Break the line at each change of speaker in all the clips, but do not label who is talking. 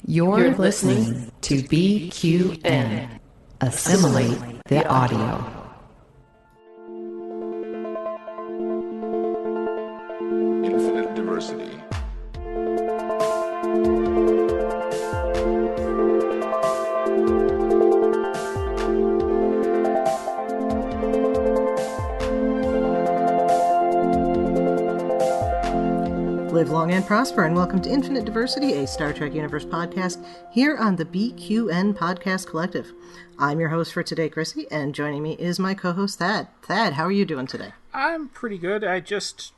You're listening to BQN. Assimilate the audio.
Infinite diversity.
Live long and prosper, and welcome to Infinite Diversity, a Star Trek Universe podcast here on the BQN Podcast Collective. I'm your host for today, Chrissie, and joining me is my co-host, Thad. Thad, how are you doing today?
I'm pretty good. I just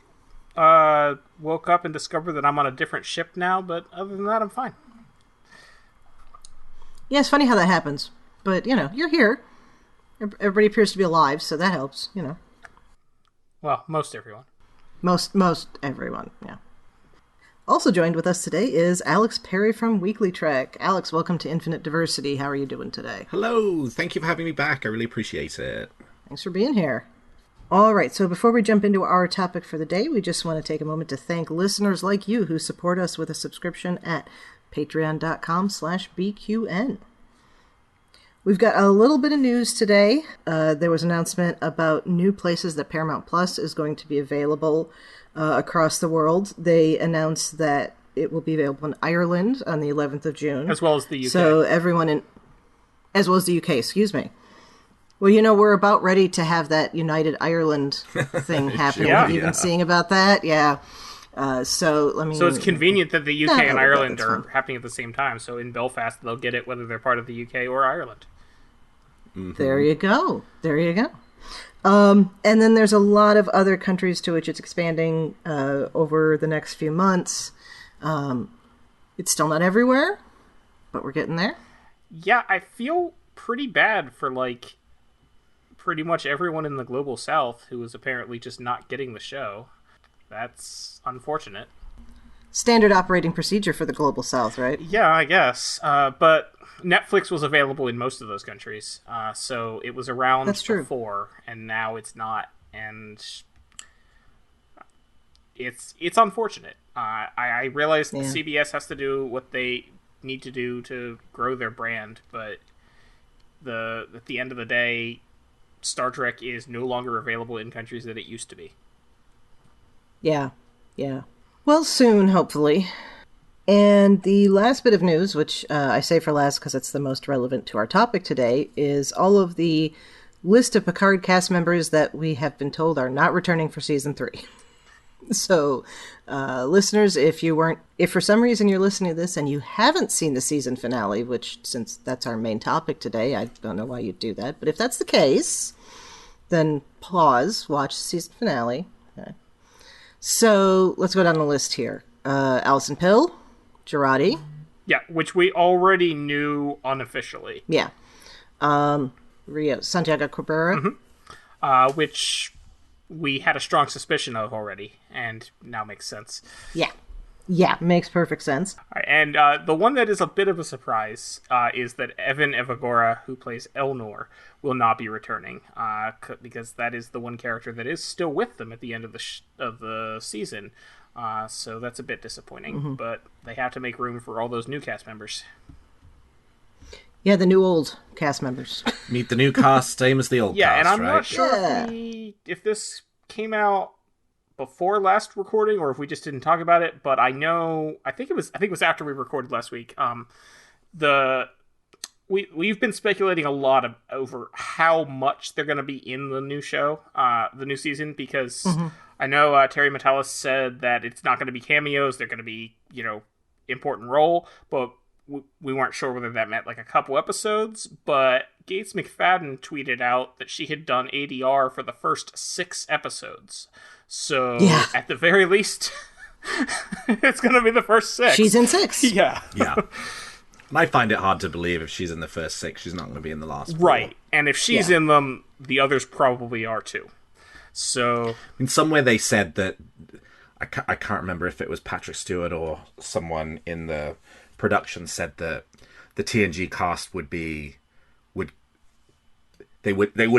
woke up and discovered that I'm on a different ship now, but other than that, I'm fine.
Yeah, it's funny how that happens, but, you're here. Everybody appears to be alive, so that helps,
Well, most everyone.
Most everyone, yeah. Also joined with us today is Alex Perry from Weekly Trek. Alex, welcome to Infinite Diversity. How are you doing today?
Hello. Thank you for having me back. I really appreciate it.
Thanks for being here. All right, so before we jump into our topic for the day, we just want to take a moment to thank listeners like you who support us with a subscription at patreon.com/BQN. We've got a little bit of news today. There was an announcement about new places that Paramount Plus is going to be available across the world. They announced that it will be available in Ireland on the 11th of June.
As well as the UK.
So everyone as well as the UK, excuse me. Well, we're about ready to have that United Ireland thing happening.
Yeah.
Have you been seeing about that? Yeah. So
it's convenient that the UK and Ireland are happening at the same time. So in Belfast, they'll get it whether they're part of the UK or Ireland.
Mm-hmm. There you go. And then there's a lot of other countries to which it's expanding over the next few months. It's still not everywhere, but we're getting there.
Yeah, I feel pretty bad for, pretty much everyone in the Global South who is apparently just not getting the show. That's unfortunate.
Standard operating procedure for the Global South, right?
Yeah, I guess. But Netflix was available in most of those countries, so it was around before, and now it's not, and it's unfortunate. I realize CBS has to do what they need to do to grow their brand, but at the end of the day, Star Trek is no longer available in countries that it used to be.
Yeah. Well, soon, hopefully. And the last bit of news, which I say for last because it's the most relevant to our topic today, is all of the list of Picard cast members that we have been told are not returning for season 3. So, listeners, if for some reason you're listening to this and you haven't seen the season finale, which since that's our main topic today, I don't know why you'd do that, but if that's the case, then pause, watch the season finale. Okay. So, let's go down the list here. Alison Pill, Girardi.
Yeah, which we already knew unofficially.
Yeah. Santiago Cabrera.
Mm-hmm. Which we had a strong suspicion of already, and now makes sense.
Yeah, makes perfect sense.
And the one that is a bit of a surprise is that Evan Evagora, who plays Elnor, will not be returning, because that is the one character that is still with them at the end of the season. So that's a bit disappointing, but they have to make room for all those new cast members.
Yeah, the new old cast members.
Meet the new cast, same as the old cast,
and I'm
right?
not sure if this came out before last recording or if we just didn't talk about it, but I think it was after we recorded last week. We've been speculating a lot over how much they're going to be in the new show, the new season, because I know Terry Matalas said that it's not going to be cameos. They're going to be, important role, but we weren't sure whether that meant a couple episodes. But Gates McFadden tweeted out that she had done ADR for the first 6 episodes. So at the very least, it's going to be the first 6.
She's in 6.
Yeah.
And I find it hard to believe if she's in the first 6, she's not going to be in the last 4.
Right. And if she's in them, the others probably are too. So
in some way they said that, I can't remember if it was Patrick Stewart or someone in the production said that the TNG cast would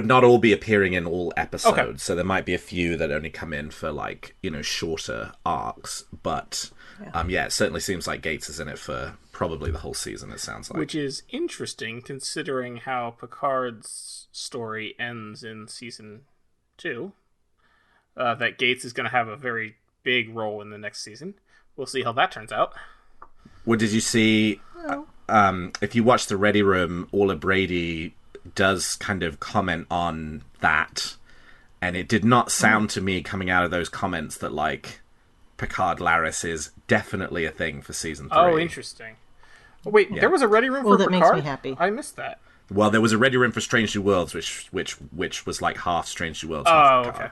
not all be appearing in all episodes. Okay. So there might be a few that only come in for shorter arcs, but it certainly seems like Gates is in it for probably the whole season, it sounds like.
Which is interesting, considering how Picard's story ends in season 2. That Gates is going to have a very big role in the next season. We'll see how that turns out.
Well, did you see... if you watch the Ready Room, Orla Brady does kind of comment on that, and it did not sound to me coming out of those comments that, like, Picard Laris is definitely a thing for season 3.
Oh, interesting. Oh, wait, there was a Ready Room for
that
Picard?
makes me happy.
I missed that.
Well, there was a Ready Room for Strange New Worlds, which was like half Strange New Worlds.
Oh,
half
okay.
Picard.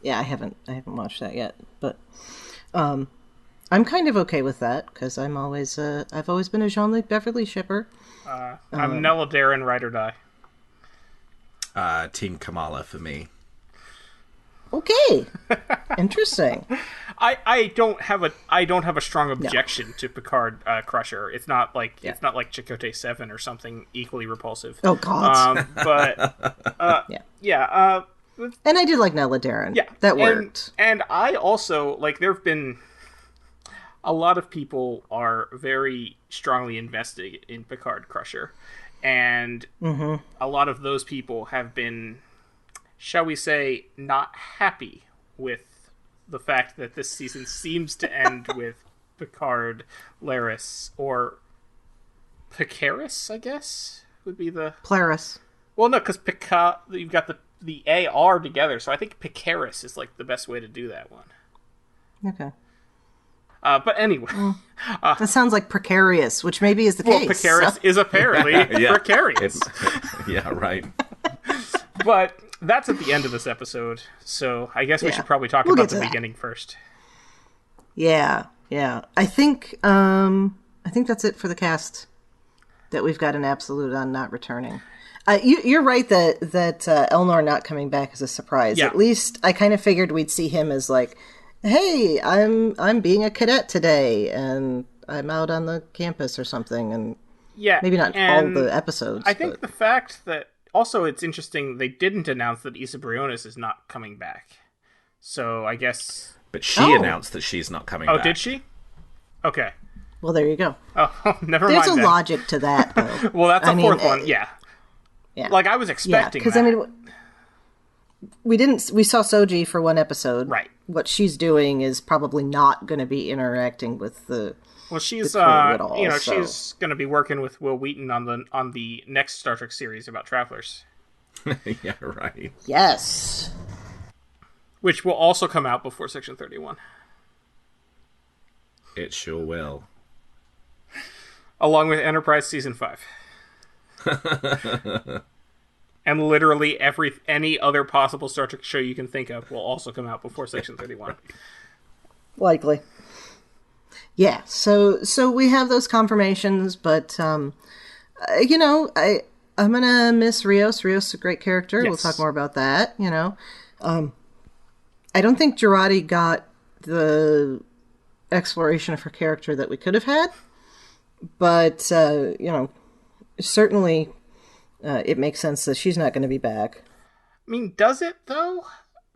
Yeah, I haven't watched that yet, but I'm kind of okay with that because I've always been a Jean-Luc Beverly shipper.
I'm Nella Darren, ride or die.
Team Kamala for me.
Okay, interesting.
I don't have a strong objection to Picard Crusher. It's not like Chakotay 7 or something equally repulsive.
Oh God.
But
yeah. And I did like Nella Darren.
Yeah,
that worked.
And I also like. There have been a lot of people are very strongly invested in Picard Crusher, and a lot of those people have been, shall we say, not happy with the fact that this season seems to end with Picard Laris, or Picaris, I guess would be the
Polaris.
Well, no, because Picard, you've got the AR together, so I think Picaris is like the best way to do that one.
Okay.
But anyway,
that sounds like precarious, which maybe is the case.
Picaris is apparently precarious.
Yeah, right.
But that's at the end of this episode, so I guess we should probably talk about the beginning first.
Yeah. I think that's it for the cast. That we've got an absolute on not returning. You're right that Elnor not coming back is a surprise.
Yeah.
At least I kind of figured we'd see him as like, hey, I'm being a cadet today, and I'm out on the campus or something, and maybe not all the episodes.
I think the fact that also it's interesting they didn't announce that Issa Briones is not coming back, so I guess.
But she announced that she's not coming back.
Oh, did she? Okay.
Well, there you go.
Oh, never mind.
There's a logic to that, though.
Well, that's a fourth one. Yeah. Like I was expecting.
Because
that.
I mean, we saw Soji for one episode.
Right.
What she's doing is probably not going to be interacting with the.
Well, she's
the crew at all,
she's going to be working with Will Wheaton on the next Star Trek series about travelers.
Yeah, right.
Yes.
Which will also come out before Section 31.
It sure will.
Along with Enterprise Season 5. And literally any other possible Star Trek show you can think of will also come out before Section 31.
Likely. Yeah, so we have those confirmations, but I'm gonna miss Rios. Rios is a great character.
Yes.
We'll talk more about that. I don't think Girardi got the exploration of her character that we could have had, but certainly it makes sense that she's not going to be back.
I mean, does it though?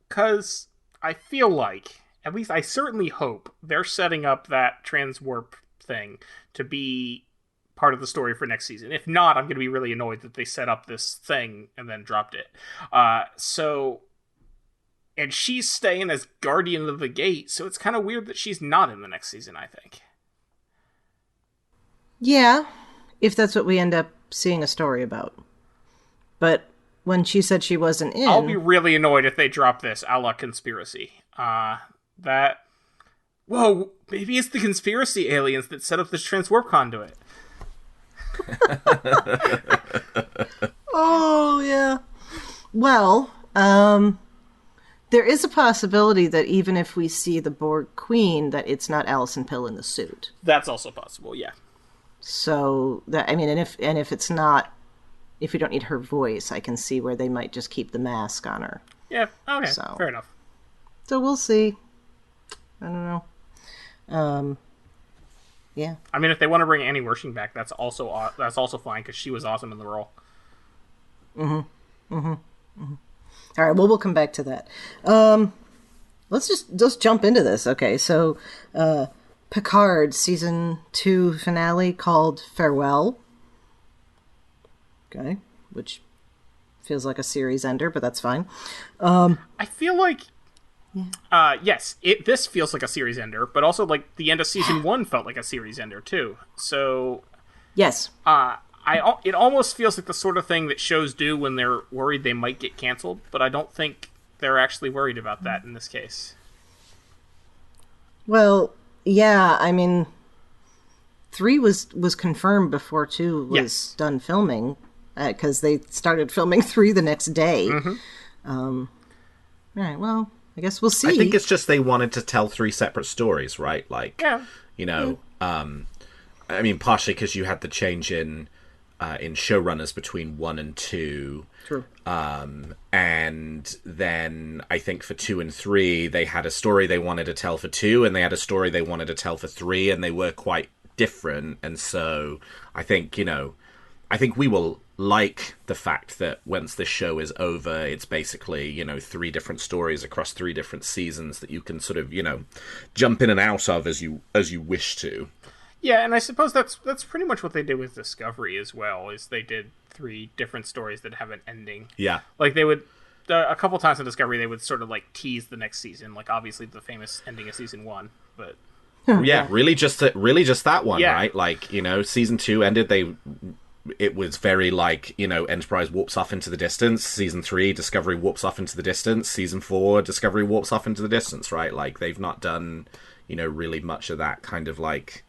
Because I feel like, at least I certainly hope, they're setting up that transwarp thing to be part of the story for next season. If not, I'm going to be really annoyed that they set up this thing and then dropped it. And she's staying as Guardian of the Gate, so it's kind of weird that she's not in the next season, I think.
Yeah, if that's what we end up seeing a story about. But when she said she wasn't in...
I'll be really annoyed if they drop this, a la Conspiracy. Whoa, maybe it's the Conspiracy aliens that set up this transwarp conduit.
Oh, yeah. Well, there is a possibility that even if we see the Borg Queen, that it's not Alison Pill in the suit.
That's also possible, yeah.
So, and if it's not, if we don't need her voice, I can see where they might just keep the mask on her.
Yeah, okay, fair enough.
So we'll see. I don't know. Yeah.
I mean, if they want to bring Annie Wershing back, that's also fine, because she was awesome in the role.
All right, well, we'll come back to that. let's jump into this. Okay, so Picard season 2 finale called Farewell. Okay, which feels like a series ender, but that's fine.
I feel like, yes, this feels like a series ender, but also like the end of season 1 felt like a series ender too. So,
yes,
it almost feels like the sort of thing that shows do when they're worried they might get canceled, but I don't think they're actually worried about that in this case.
Well, yeah, I mean, 3 was confirmed before 2 was done filming, because they started filming 3 the next day. All right, well, I guess we'll see.
I think it's just they wanted to tell 3 separate stories, right? Like, you know, I mean, partially because you had the change in showrunners between 1 and 2.
True.
And then I think for 2 and 3, they had a story they wanted to tell for 2, and they had a story they wanted to tell for 3, and they were quite different. And so I think, you know, I think we will like the fact that once this show is over, it's basically, you know, 3 different stories across 3 different seasons that you can sort of, you know, jump in and out of as you wish to.
Yeah, and I suppose that's pretty much what they did with Discovery as well, is they did 3 different stories that have an ending.
Yeah.
Like they would, a couple times in Discovery, they would sort of like tease the next season, like obviously the famous ending of season 1, but...
Yeah, really just that one,
Yeah.
right? Like, you know, season 2 ended, it was very like, you know, Enterprise warps off into the distance. Season 3, Discovery warps off into the distance. Season 4, Discovery warps off into the distance, right? Like, they've not done, you know, really much of that kind of like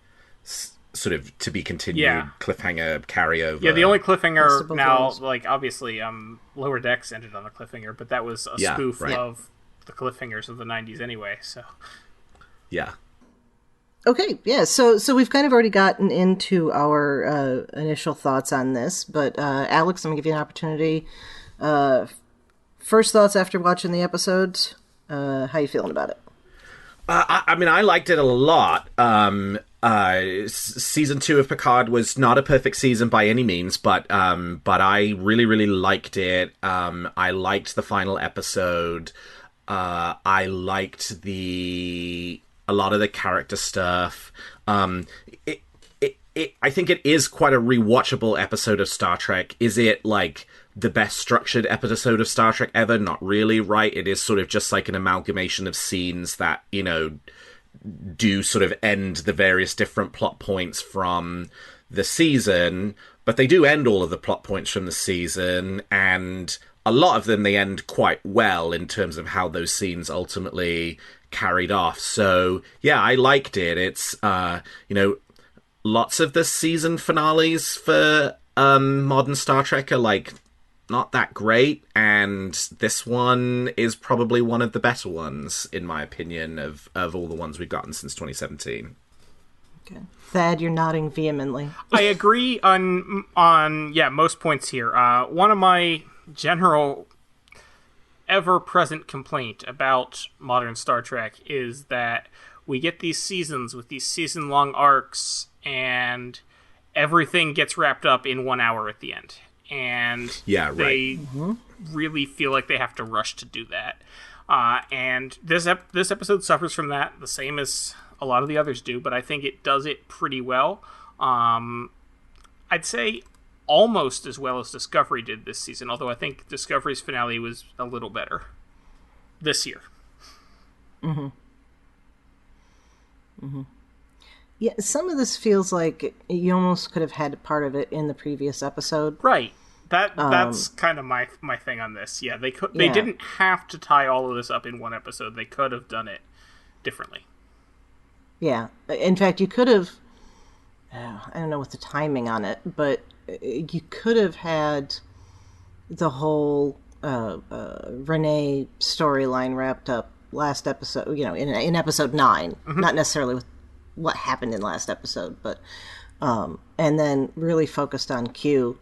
sort of to be continued cliffhanger carryover.
Yeah, the only cliffhanger now, like obviously, Lower Decks ended on a cliffhanger, but that was a spoof of the cliffhangers of the 90s anyway. So
yeah.
Okay, yeah, so we've kind of already gotten into our initial thoughts on this, but Alex, I'm going to give you an opportunity. First thoughts after watching the episodes, how you feeling about it?
I mean, I liked it a lot. Season 2 of Picard was not a perfect season by any means, but I really, really liked it. I liked the final episode. I liked a lot of the character stuff. I think it is quite a rewatchable episode of Star Trek. Is it like the best structured episode of Star Trek ever? Not really, right? It is sort of just like an amalgamation of scenes that, you know, do sort of end the various different plot points from the season, but they do end all of the plot points from the season, and a lot of them they end quite well in terms of how those scenes ultimately carried off. So yeah, I liked it. It's you know, lots of the season finales for modern Star Trek are like not that great, and this one is probably one of the better ones in my opinion of all the ones we've gotten since 2017.
Okay, Thad, you're nodding vehemently.
I agree on most points here. One of my general ever-present complaint about modern Star Trek is that we get these seasons with these season-long arcs, and everything gets wrapped up in 1 hour at the end. And they really feel like they have to rush to do that. And this episode suffers from that, the same as a lot of the others do, but I think it does it pretty well. I'd say almost as well as Discovery did this season, although I think Discovery's finale was a little better this year.
Yeah, some of this feels like you almost could have had part of it in the previous episode.
Right. That's kind of my thing on this. Yeah, they didn't have to tie all of this up in one episode. They could have done it differently.
Yeah. In fact, you could have, I don't know what the timing on it, but you could have had the whole Renee storyline wrapped up last episode, you know, in episode 9. Not necessarily with what happened in last episode, but and then really focused on Q.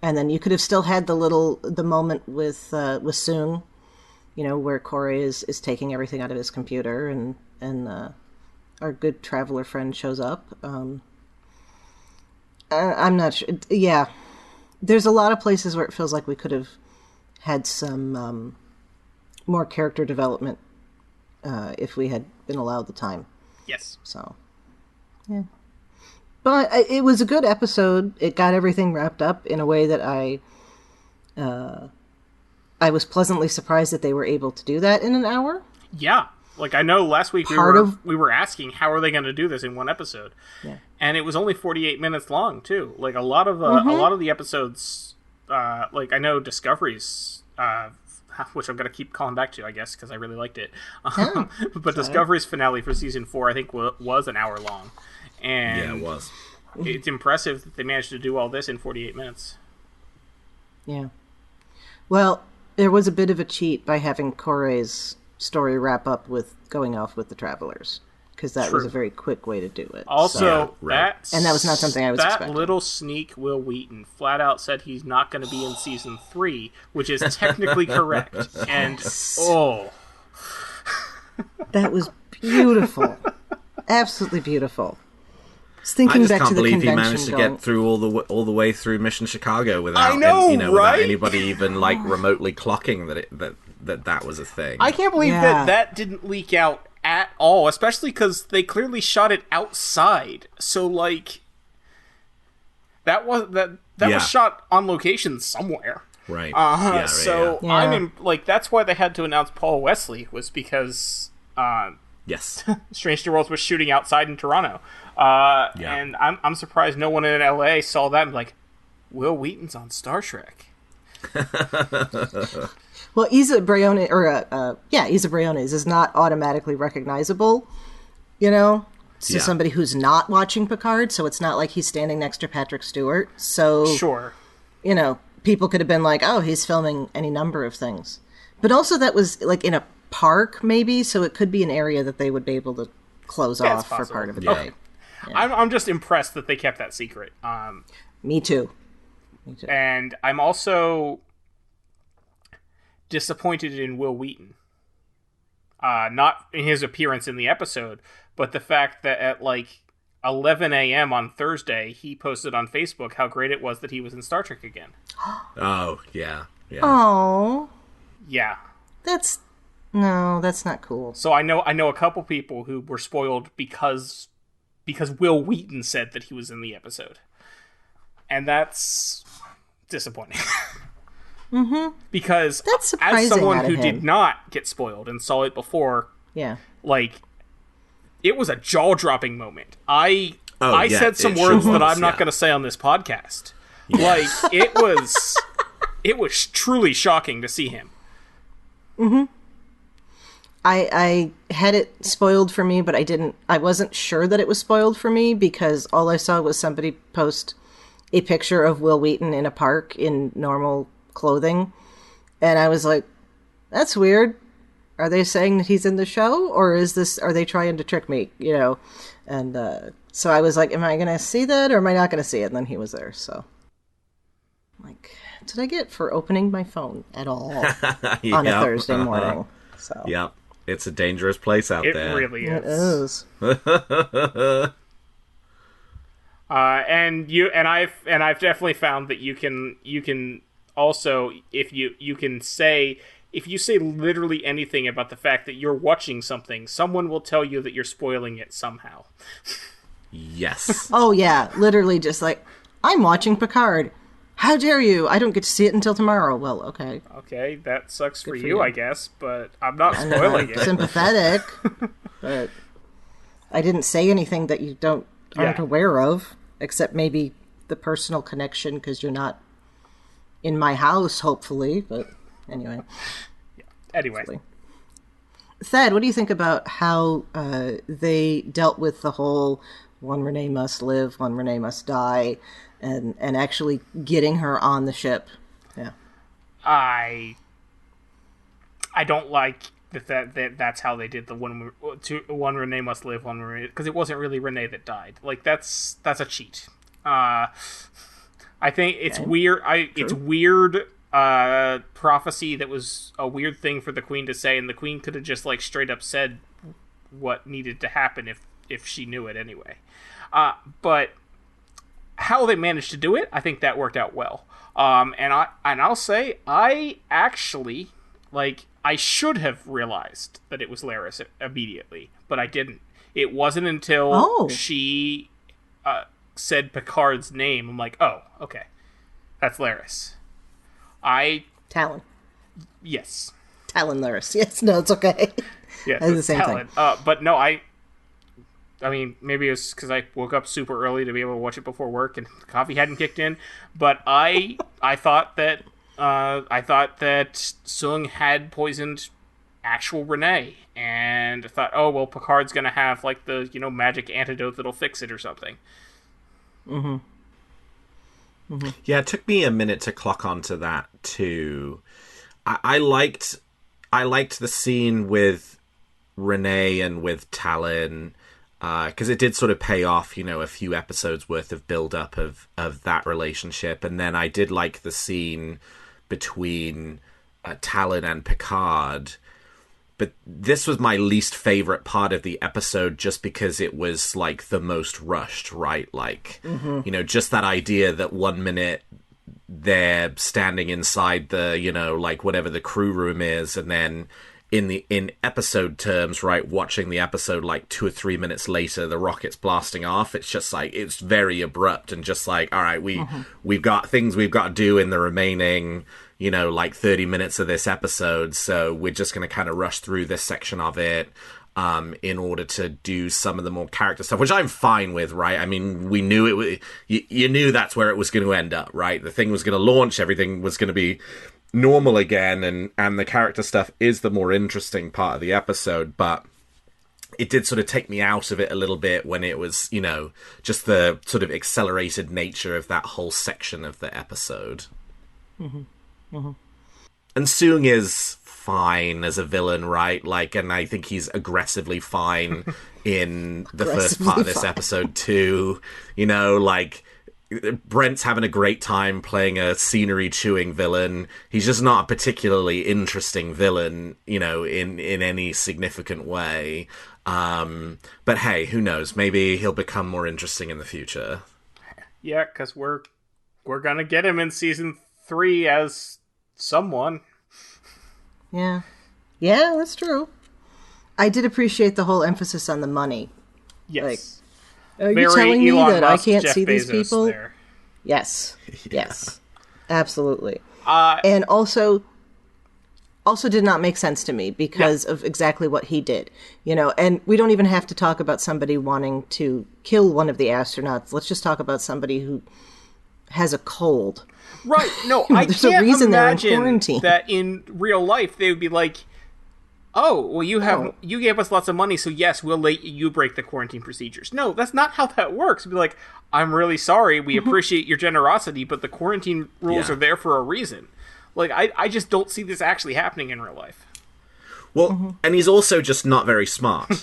And then you could have still had the moment with Soong, you know, where Corey is taking everything out of his computer, and our good traveler friend shows up. I'm not sure. Yeah, there's a lot of places where it feels like we could have had some more character development if we had been allowed the time.
Yes.
So, yeah. But it was a good episode. It got everything wrapped up in a way that I was pleasantly surprised that they were able to do that in an hour.
Yeah. Like, I know last week we were asking, how are they going to do this in one episode?
Yeah.
And it was only 48 minutes long, too. Like, a lot of the episodes, like, I know Discovery's, which I'm going to keep calling back to, I guess, because I really liked it. But Discovery's finale for season 4, I think, was an hour long. And
yeah, it was.
It's impressive that they managed to do all this in 48 minutes.
Yeah. Well, there was a bit of a cheat by having Corey's story wrap up with going off with the Travelers, because that was a very quick way to do it.
Also,
and that was not something I was expecting.
That little sneak, Will Wheaton, flat out said he's not going to be in season 3, which is technically correct. And,
that was beautiful. Absolutely beautiful.
I just can't believe he managed to get through all the way through Mission Chicago without without anybody even like remotely clocking that was a thing.
I can't believe that didn't leak out at all, especially because they clearly shot it outside. So like that was shot on location somewhere,
right?
I'm in, like, that's why they had to announce Paul Wesley, was because
yes,
Strange New Worlds was shooting outside in Toronto. And I'm surprised no one in LA saw that and be like, Will Wheaton's on Star Trek.
Well, Isa Briones is not automatically recognizable, to somebody who's not watching Picard, so it's not like he's standing next to Patrick Stewart. So,
sure,
people could have been like, oh, he's filming any number of things. But also that was like in a park, maybe, so it could be an area that they would be able to close off for part of the day.
Yeah. I'm just impressed that they kept that secret.
Me too.
And I'm also disappointed in Will Wheaton. Not in his appearance in the episode, but the fact that at like 11 a.m. on Thursday, he posted on Facebook how great it was that he was in Star Trek again.
Oh, yeah.
Oh.
Yeah.
That's not cool.
So I know a couple people who were spoiled because Will Wheaton said that he was in the episode. And that's disappointing.
Mm-hmm.
Because
that's
as someone who did not get spoiled and saw it before, like, it was a jaw-dropping moment. I said some words that I'm not going to say on this podcast. Like, it was truly shocking to see him.
Mm-hmm. I had it spoiled for me, but I wasn't sure that it was spoiled for me because all I saw was somebody post a picture of Will Wheaton in a park in normal clothing. And I was like, that's weird. Are they saying that he's in the show, or are they trying to trick me? And so I was like, am I going to see that or am I not going to see it? And then he was there. So like, what did I get for opening my phone at all on a Thursday morning? So
yeah. It's a dangerous place out there.
It really
is. It is.
And I've definitely found that you can also, if you say literally anything about the fact that you're watching something, someone will tell you that you're spoiling it somehow.
Yes.
Oh yeah, literally just like, I'm watching Picard. How dare you? I don't get to see it until tomorrow. Well, okay.
Okay, that sucks for you, I guess, but I'm not spoiling it.
Sympathetic, but I didn't say anything that you aren't aware of, except maybe the personal connection because you're not in my house, hopefully. But anyway.
Yeah. Anyway.
Hopefully. Thad, what do you think about how they dealt with the whole one Renee must live, one Renee must die, and actually getting her on the ship? Yeah.
I don't like that's how they did the one Renee must live, one Renee, because it wasn't really Renee that died. Like, that's a cheat. I think it's weird. It's weird prophecy that was a weird thing for the Queen to say, and the Queen could have just like straight up said what needed to happen if she knew it anyway. But how they managed to do it, I think that worked out well. And I'll say I actually like. I should have realized that it was Laris immediately, but I didn't. It wasn't until she said Picard's name. I'm like, oh, okay. That's Laris.
Talon.
Yes.
Talon Laris. Yes, no, it's okay.
Yes,
it's the same
Talon.
thing.
But no, I mean, maybe it was because I woke up super early to be able to watch it before work and coffee hadn't kicked in. But I thought that Sung had poisoned actual Renee, and I thought, oh well, Picard's gonna have like the magic antidote that'll fix it or something.
Mm-hmm. Mm-hmm.
Yeah, it took me a minute to clock onto that too. I liked the scene with Renee and with Talon, because it did sort of pay off, a few episodes worth of build up of that relationship, and then I did like the scene between Talon and Picard. But this was my least favorite part of the episode just because it was, like, the most rushed, right? Like, just that idea that 1 minute they're standing inside the, like, whatever the crew room is, and then in episode terms, right, watching the episode, like, 2 or 3 minutes later, the rocket's blasting off. It's just, like, it's very abrupt and just, like, all right, we've got things we've got to do in the remaining... like 30 minutes of this episode, so we're just going to kind of rush through this section of it in order to do some of the more character stuff, which I'm fine with, right? I mean, we knew it was, you knew that's where it was going to end up, right? The thing was going to launch, everything was going to be normal again, and the character stuff is the more interesting part of the episode, but it did sort of take me out of it a little bit when it was, just the sort of accelerated nature of that whole section of the episode.
Mm-hmm. Mm-hmm.
And Soong is fine as a villain, right? Like, and I think he's aggressively fine in the first part of this episode too. Like, Brent's having a great time playing a scenery-chewing villain. He's just not a particularly interesting villain, in any significant way. But hey, who knows? Maybe he'll become more interesting in the future.
Yeah, because we're gonna get him in season 3 as someone.
Yeah, that's true. I did appreciate the whole emphasis on the money.
Yes.
Like, are you telling me that I can't see these people?
There.
Yes. Yes. Absolutely. And also did not make sense to me because of exactly what he did. And we don't even have to talk about somebody wanting to kill one of the astronauts. Let's just talk about somebody who has a cold.
Right, no, I
There's
can't
a reason
imagine
they're in quarantine.
that in real life they would be like, oh, well, you gave us lots of money, so yes, we'll let you break the quarantine procedures. No, that's not how that works. It'd be like, I'm really sorry, we appreciate your generosity, but the quarantine rules are there for a reason. Like, I just don't see this actually happening in real life.
Well, and he's also just not very smart,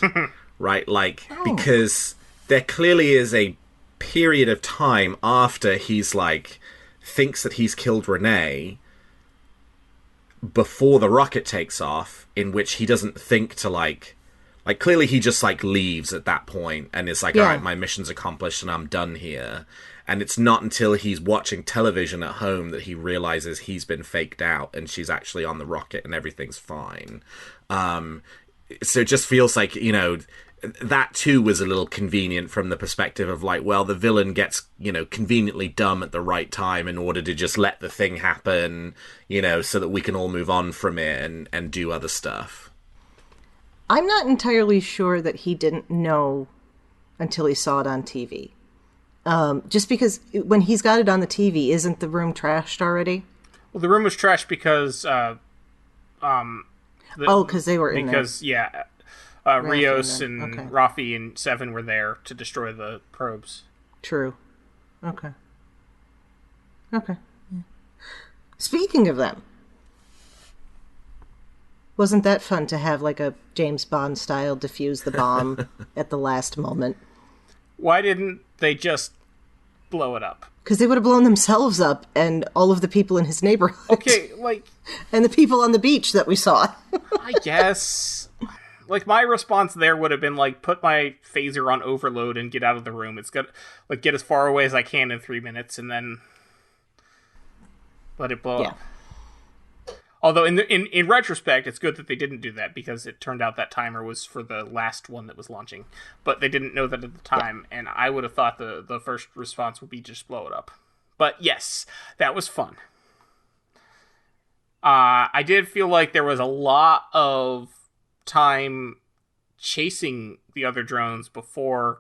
right? Like, because there clearly is a period of time after he's, like... thinks that he's killed Renee before the rocket takes off, in which he doesn't think to like clearly he just like leaves at that point and is like, all right, my mission's accomplished and I'm done here. And it's not until he's watching television at home that he realizes he's been faked out and she's actually on the rocket and everything's fine. So it just feels like, that too was a little convenient from the perspective of like, well, the villain gets, conveniently dumb at the right time in order to just let the thing happen, so that we can all move on from it and do other stuff.
I'm not entirely sure that he didn't know until he saw it on TV. Just because when he's got it on the TV, isn't the room trashed already?
Well, the room was trashed because,
because they were in there.
Because, Rios and Rafi and Seven were there to destroy the probes.
True. Okay. Yeah. Speaking of them, wasn't that fun to have like a James Bond style defuse the bomb at the last moment?
Why didn't they just blow it up?
Because they would have blown themselves up and all of the people in his neighborhood.
Okay, like...
and the people on the beach that we saw.
I guess... Like, my response there would have been, like, put my phaser on overload and get out of the room. It's got, like, get as far away as I can in 3 minutes and then let it blow up. Although in retrospect, it's good that they didn't do that, because it turned out that timer was for the last one that was launching. But they didn't know that at the time, and I would have thought the first response would be just blow it up. But yes, that was fun. I did feel like there was a lot of time chasing the other drones before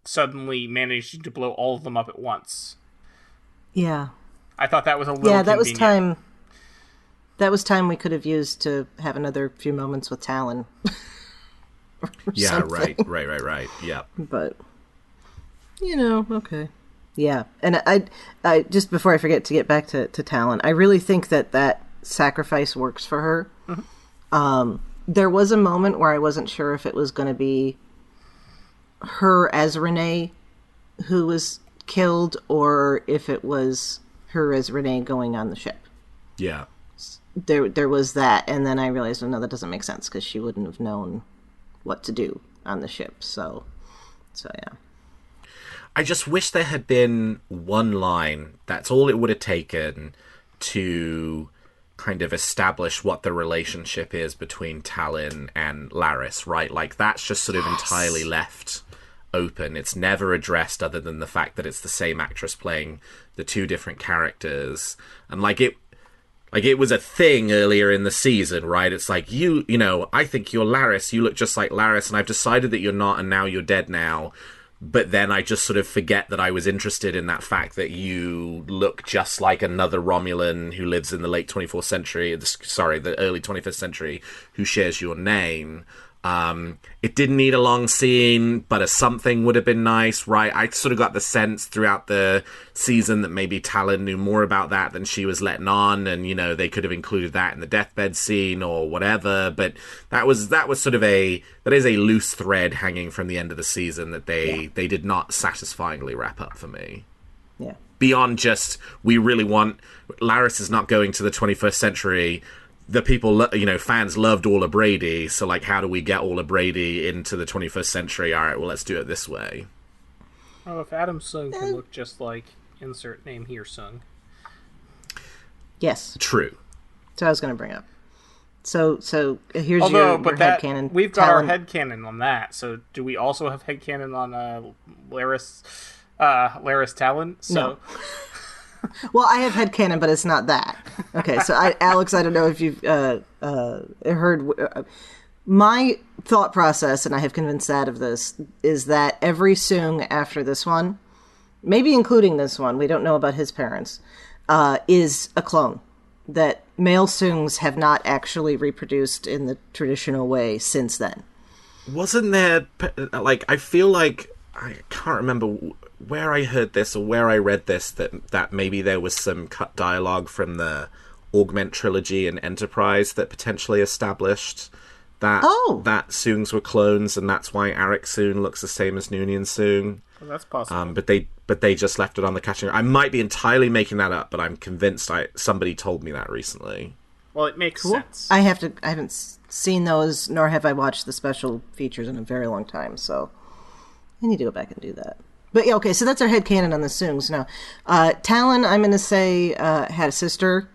suddenly managing to blow all of them up at once.
Yeah.
I thought that was a little
that
convenient.
was time. That was time we could have used to have another few moments with Talon.
Yeah,
something.
right. Yeah.
But, okay. Yeah. And I just before I forget to get back to Talon, I really think that sacrifice works for her. Mm-hmm. There was a moment where I wasn't sure if it was going to be her as Renee who was killed, or if it was her as Renee going on the ship.
Yeah.
There was that, and then I realized, no, that doesn't make sense, because she wouldn't have known what to do on the ship. So yeah.
I just wish there had been one line. That's all it would have taken to kind of establish what the relationship is between Talon and Laris, right? Like, that's just sort of entirely left open. It's never addressed, other than the fact that it's the same actress playing the two different characters. And it was a thing earlier in the season, right? It's like, you know, I think you're Laris, you look just like Laris, and I've decided that you're not, and now you're dead now. But then I just sort of forget that I was interested in that fact that you look just like another Romulan who lives in the late 24th century, the early 25th century, who shares your name. It didn't need a long scene, but a something would have been nice, right? I sort of got the sense throughout the season that maybe Talon knew more about that than she was letting on, and, they could have included that in the deathbed scene or whatever, but that is a loose thread hanging from the end of the season that they did not satisfyingly wrap up for me.
Yeah.
Beyond just, we really want, Laris is not going to the 21st century. The people, fans loved Orla Brady, so, like, how do we get Orla Brady into the 21st century? All right, well, let's do it this way.
Oh, if Adam Sung can look just like insert name here, Sung.
Yes.
True.
So I was going to bring up. So here's
your
headcanon.
We've got our headcanon on that. So do we also have headcanon on Laris Talon? So...
No. Well, I have headcanon, but it's not that. Okay, so Alex, I don't know if you've heard... my thought process, and I have convinced Thad of this, is that every Soong after this one, maybe including this one, we don't know about his parents, is a clone. That male Soongs have not actually reproduced in the traditional way since then.
Wasn't there... I feel like... I can't remember where I heard this or where I read this, that maybe there was some cut dialogue from the Augment trilogy and Enterprise that potentially established that Soongs were clones, and that's why Arik Soong looks the same as Noonien Soong.
Well, that's possible.
But they just left it on the cutting room. I might be entirely making that up, but I'm convinced somebody told me that recently.
Well, it makes sense.
I haven't seen those, nor have I watched the special features in a very long time, so I need to go back and do that. But yeah, okay, so that's our headcanon on the Soongs. Now, Talon, I'm going to say, had a sister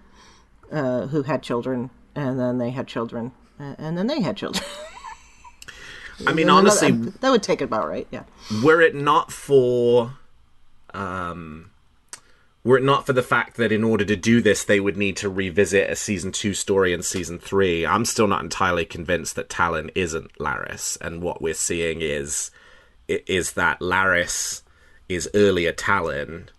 who had children, and then they had children, and then they had children.
I mean, honestly...
that would take it about right, yeah.
Were it not for the fact that in order to do this, they would need to revisit a Season 2 story in Season 3, I'm still not entirely convinced that Talon isn't Laris, and what we're seeing is that Laris is earlier Talon,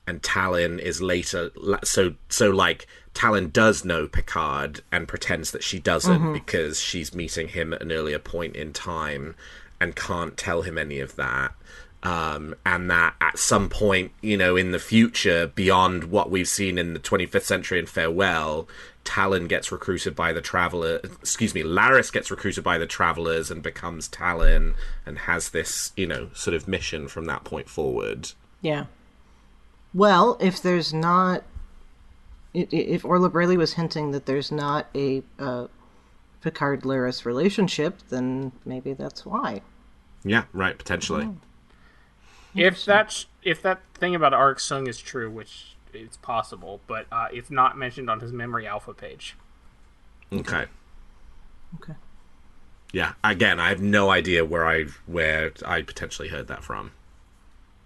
and Talon is later. So like, Talon does know Picard and pretends that she doesn't because she's meeting him at an earlier point in time and can't tell him any of that. And that at some point, in the future, beyond what we've seen in the 25th century and Farewell, Talon gets recruited by the Laris gets recruited by the Travelers and becomes Talon and has this, sort of mission from that point forward.
Yeah. Well, if there's not... If Orla Braley was hinting that there's not a Picard-Laris relationship, then maybe that's why.
Yeah, right, potentially.
Oh.
If that thing about Arik Soong is true, which it's possible, but it's not mentioned on his memory alpha page.
Okay.
Okay.
Yeah. Again, I have no idea where I potentially heard that from.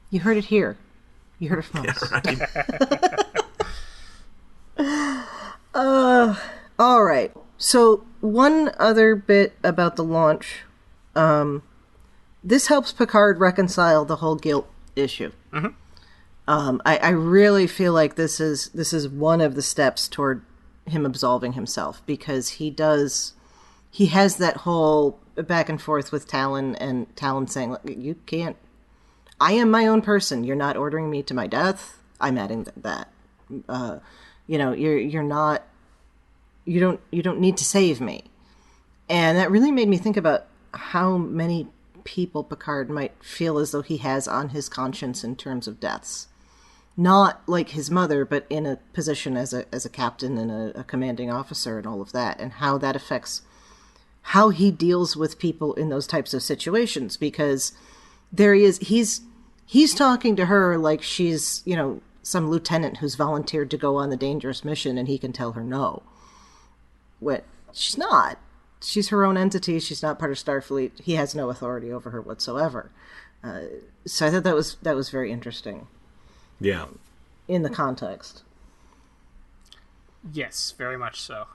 You heard it here. You heard it from us.
Right.
All right. So one other bit about the launch. This helps Picard reconcile the whole guilt issue.
Mm-hmm.
I really feel like this is one of the steps toward him absolving himself, because he has that whole back and forth with Talon, and Talon saying, "You can't. I am my own person. You're not ordering me to my death. I'm adding that. You're not. You don't need to save me." And that really made me think about how many people Picard might feel as though he has on his conscience in terms of deaths. Not like his mother, but in a position as a captain and a commanding officer and all of that, and how that affects how he deals with people in those types of situations. Because there he is, he's talking to her like she's, some lieutenant who's volunteered to go on the dangerous mission, and he can tell her no. What she's not. She's her own entity. She's not part of Starfleet. He has no authority over her whatsoever. So I thought that was very interesting.
Yeah.
In the context.
Yes, very much so.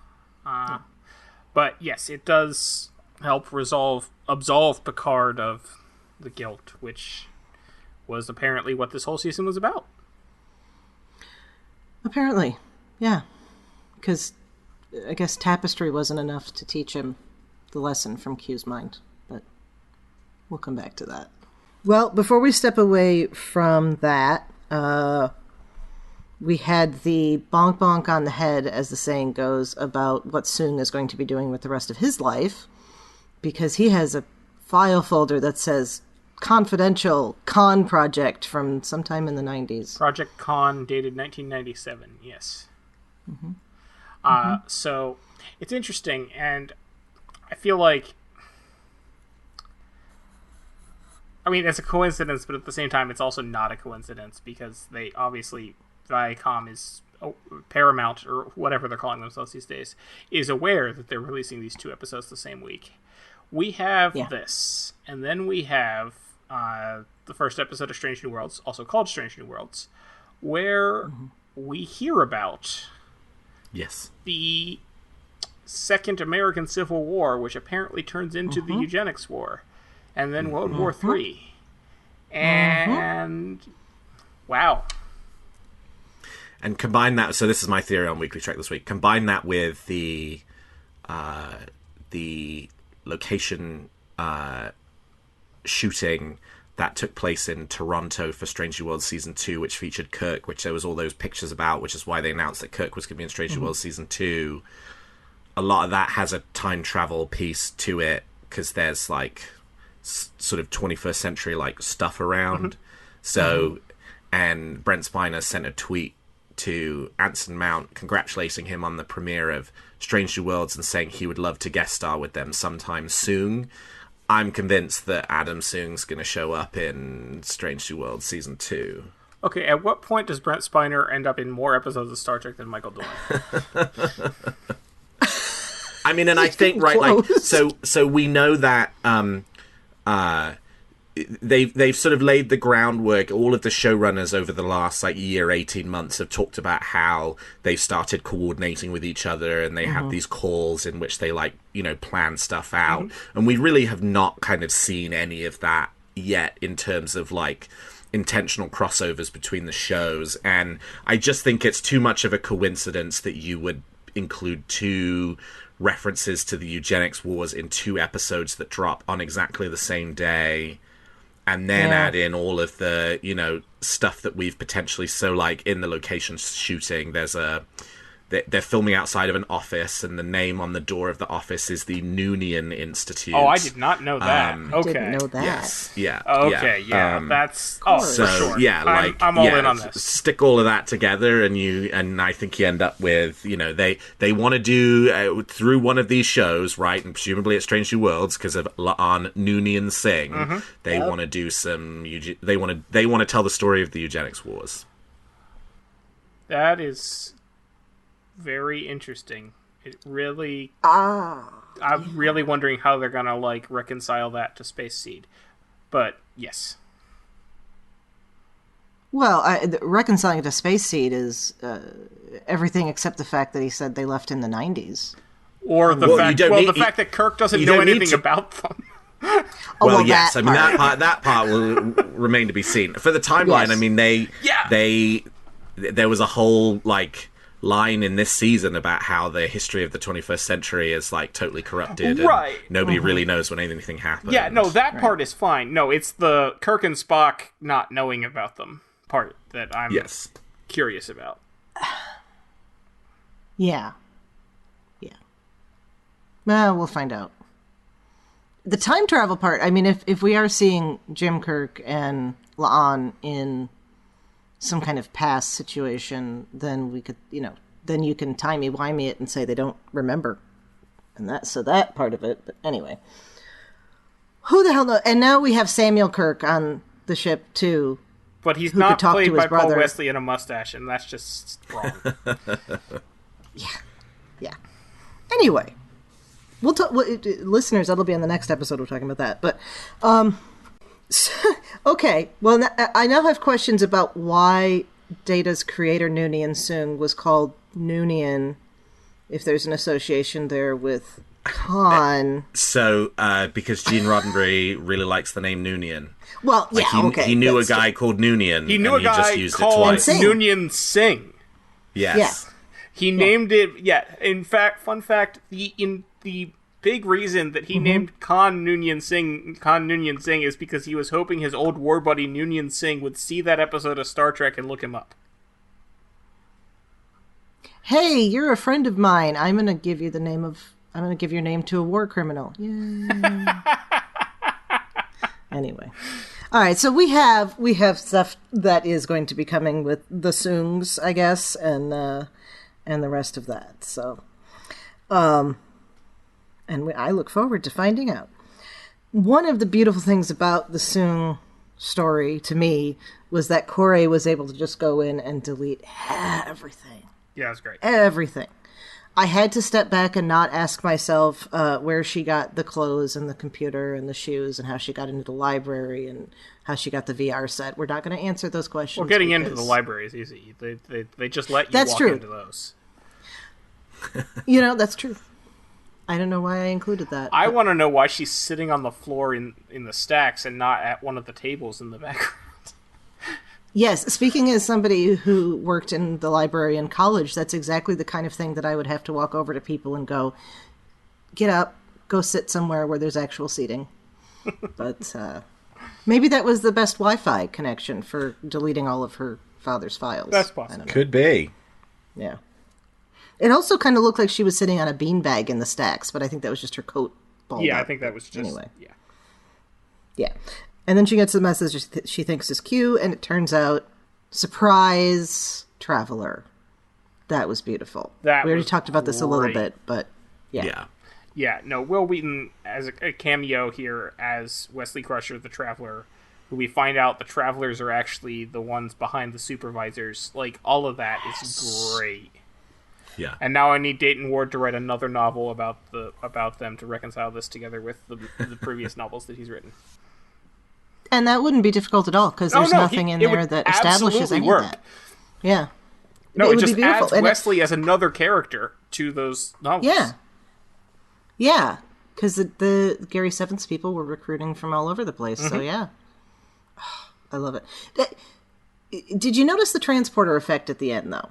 But yes, it does help absolve Picard of the guilt, which was apparently what this whole season was about.
Apparently, yeah. Because I guess tapestry wasn't enough to teach him the lesson from Q's mind. But we'll come back to that. Well, before we step away from that, we had the bonk bonk on the head, as the saying goes, about what Soong is going to be doing with the rest of his life, because he has a file folder that says confidential Khan project from sometime in the 90s.
Project Khan, dated 1997, yes. Mm-hmm. So it's interesting, and I feel like, it's a coincidence, but at the same time, it's also not a coincidence, because they obviously, Viacom is, Paramount, or whatever they're calling themselves these days, is aware that they're releasing these 2 episodes the same week. We have this, and then we have the first episode of Strange New Worlds, also called Strange New Worlds, where we hear about the Second American Civil War, which apparently turns into the Eugenics War, and then World War III. And wow.
And combine that, so this is my theory on Weekly Trek this week, combine that with the location shooting that took place in Toronto for Strange New Worlds Season 2, which featured Kirk, which there was all those pictures about, which is why they announced that Kirk was going to be in Strange New Worlds Season 2. A lot of that has a time travel piece to it, because there's, sort of 21st century, stuff around. So, and Brent Spiner sent a tweet to Anson Mount congratulating him on the premiere of Strange New Worlds and saying he would love to guest star with them sometime soon. I'm convinced that Adam Soong's going to show up in Strange New Worlds Season 2.
Okay, at what point does Brent Spiner end up in more episodes of Star Trek than Michael Dorn?
And I think, right, so we know that they've sort of laid the groundwork. All of the showrunners over the last year, 18 months have talked about how they've started coordinating with each other, and they have these calls in which they plan stuff out. And we really have not kind of seen any of that yet in terms of intentional crossovers between the shows. And I just think it's too much of a coincidence that you would include 2 references to the eugenics wars in 2 episodes that drop on exactly the same day, and then add in all of the stuff that we've potentially, in the location shooting, they're filming outside of an office, and the name on the door of the office is the Noonian Institute.
Oh, I did not know that. Okay.
Didn't know that.
Yes. Yeah.
Okay. Yeah. That's for sure.
Yeah.
I'm all in on this.
Stick all of that together, and I think you end up with they want to do through one of these shows, right? And presumably it's Strange New Worlds because of on Noonian Singh. They want to do some. They want to tell the story of the eugenics wars.
That is very interesting. It really...
I'm
really wondering how they're gonna, like, reconcile that to Space Seed. But, yes.
Well, reconciling it to Space Seed is everything except the fact that he said they left in the 90s.
Or the fact that Kirk doesn't know anything about them.
Well, yes. I mean, that part will remain to be seen. For the timeline,
Yes.
I mean, there was a whole, like, line in this season about how the history of the 21st century is, like, totally corrupted.
Right.
And nobody really knows when anything happens.
Yeah, no, that part is fine. No, it's the Kirk and Spock not knowing about them part that I'm curious about.
Yeah. Well, we'll find out. The time travel part, I mean, if we are seeing Jim Kirk and La'an in some kind of past situation, then we could, then you can timey-wimey it and say they don't remember. And that part of it, but anyway. Who the hell knows? And now we have Samuel Kirk on the ship, too.
But he's not played by
brother.
Paul Wesley in a mustache, and that's just wrong.
Yeah. Anyway. We'll talk, listeners, that'll be on the next episode. We're talking about that. But, okay. Well, I now have questions about why Data's creator, Noonien Soong, was called Noonien, if there's an association there with Khan.
So, because Gene Roddenberry really likes the name Noonien.
Well, yeah,
he knew a guy called Noonien.
He knew a guy
just used
called
it twice.
Noonien Singh.
Yes.
Yeah.
He named it, in fact, fun fact, the big reason that he named Khan Noonien Singh is because he was hoping his old war buddy Noonien Singh would see that episode of Star Trek and look him up.
Hey, you're a friend of mine. I'm going to give your name to a war criminal. Yay. Anyway. All right, so we have stuff that is going to be coming with the Soongs, I guess, and the rest of that. So, I look forward to finding out. One of the beautiful things about the Soong story, to me, was that Corey was able to just go in and delete everything.
Yeah, that's great.
Everything. I had to step back and not ask myself where she got the clothes and the computer and the shoes and how she got into the library and how she got the VR set. We're not going to answer those questions.
Well, getting into the library is easy. They just let you walk into those.
That's true. I don't know why I included that.
I want to know why she's sitting on the floor in the stacks and not at one of the tables in the background.
Yes, speaking as somebody who worked in the library in college, that's exactly the kind of thing that I would have to walk over to people and go, get up, go sit somewhere where there's actual seating. But maybe that was the best Wi-Fi connection for deleting all of her father's files.
That's possible.
Could be.
Yeah. It also kind of looked like she was sitting on a beanbag in the stacks, but I think that was just her coat balled up.
I think that was just...
Anyway.
Yeah.
Yeah. And then she gets the message she thinks is Q, and it turns out, surprise, traveler. That was beautiful. We already talked about this a little bit, but yeah.
Yeah, no, Will Wheaton as a cameo here as Wesley Crusher, the Traveler, who we find out the Travelers are actually the ones behind the supervisors. Like, all of that is great.
Yeah.
And now I need Dayton Ward to write another novel about them to reconcile this together with the previous novels that he's written.
And that wouldn't be difficult at all, because there's nothing in there that establishes any of that. Yeah.
No, it just adds Wesley as another character to those novels.
Yeah. Yeah, because the Gary Seventh people were recruiting from all over the place, so yeah. Oh, I love it. Did you notice the transporter effect at the end, though?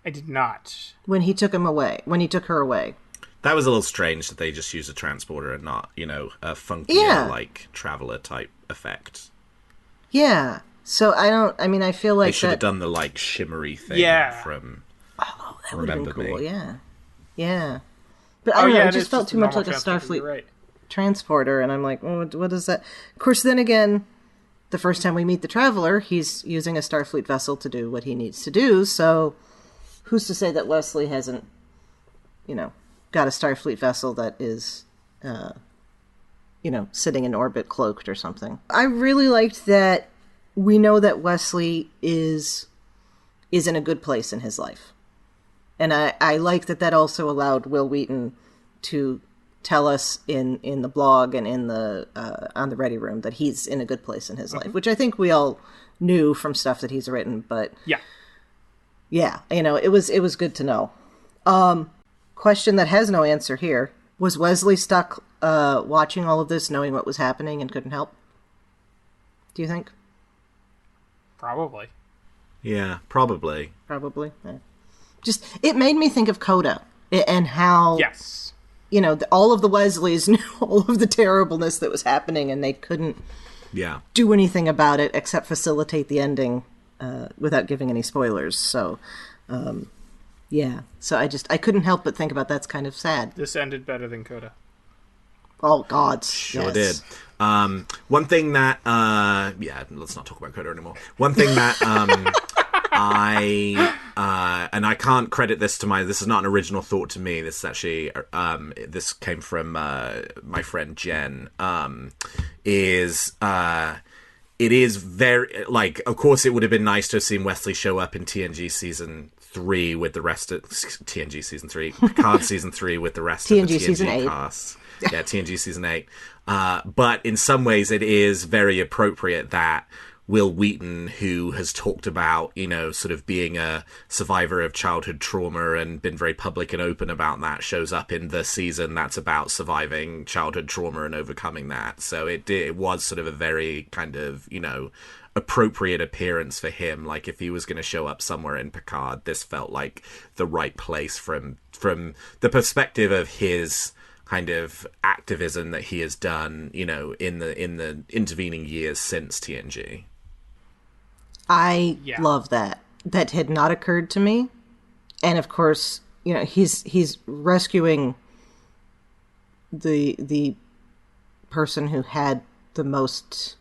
I did not.
When he took her away.
That was a little strange that they just used a transporter and not, a funky, traveler type effect.
Yeah. So I feel like
they should have done the, shimmery thing from
that would have been cool,
Me.
Yeah. Yeah. But I don't know, it just felt too much like a Starfleet transporter, and I'm like, what is that? Of course, then again, the first time we meet the Traveler, he's using a Starfleet vessel to do what he needs to do, so who's to say that Wesley hasn't, got a Starfleet vessel that is, sitting in orbit cloaked or something. I really liked that we know that Wesley is in a good place in his life. And I like that also allowed Will Wheaton to tell us in the blog and in the on the Ready Room that he's in a good place in his life, which I think we all knew from stuff that he's written. But yeah, it was good to know. Question that has no answer here: was Wesley stuck watching all of this, knowing what was happening, and couldn't help? Do you think?
Probably.
Yeah, probably.
Probably. Yeah. Just, it made me think of Coda and how,
yes,
all of the Wesleys knew all of the terribleness that was happening, and they couldn't do anything about it except facilitate the ending without giving any spoilers. So, So I couldn't help but think about that's kind of sad.
This ended better than Coda.
Oh, God.
Sure did. One thing that, let's not talk about Coda anymore. One thing that I can't credit this to this is not an original thought to me. This is actually, this came from my friend Jen, it is very, of course it would have been nice to have seen Wesley show up in TNG Season 3 with the rest of TNG Season 3, Picard Season 3 with the rest of the TNG cast. Yeah, TNG Season 8. But in some ways it is very appropriate that Will Wheaton, who has talked about, sort of being a survivor of childhood trauma and been very public and open about that, shows up in the season that's about surviving childhood trauma and overcoming that. So it was sort of a very kind of, appropriate appearance for him. Like, if he was going to show up somewhere in Picard, this felt like the right place from the perspective of his kind of activism that he has done, in the intervening years since TNG.
I love that. That had not occurred to me. And of course, he's rescuing the person who had the most.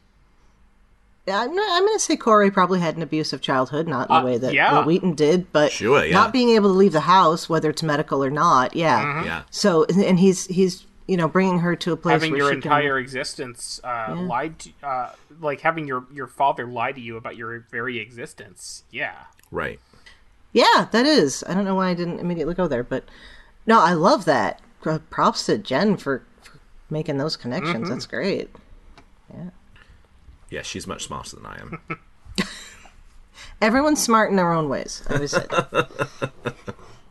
I'm going to say Corey probably had an abusive childhood, not in the way that Will Wheaton did, but not being able to leave the house, whether it's medical or not. Yeah.
Mm-hmm.
Yeah.
So, and he's bringing her to a place
having
where
your
she
entire existence lied to, like having your father lie to you about your very existence. Yeah.
Right.
Yeah, that is. I don't know why I didn't immediately go there, but no, I love that. Props to Jen for making those connections. Mm-hmm. That's great. Yeah.
Yeah, she's much smarter than I am.
Everyone's smart in their own ways, I always said.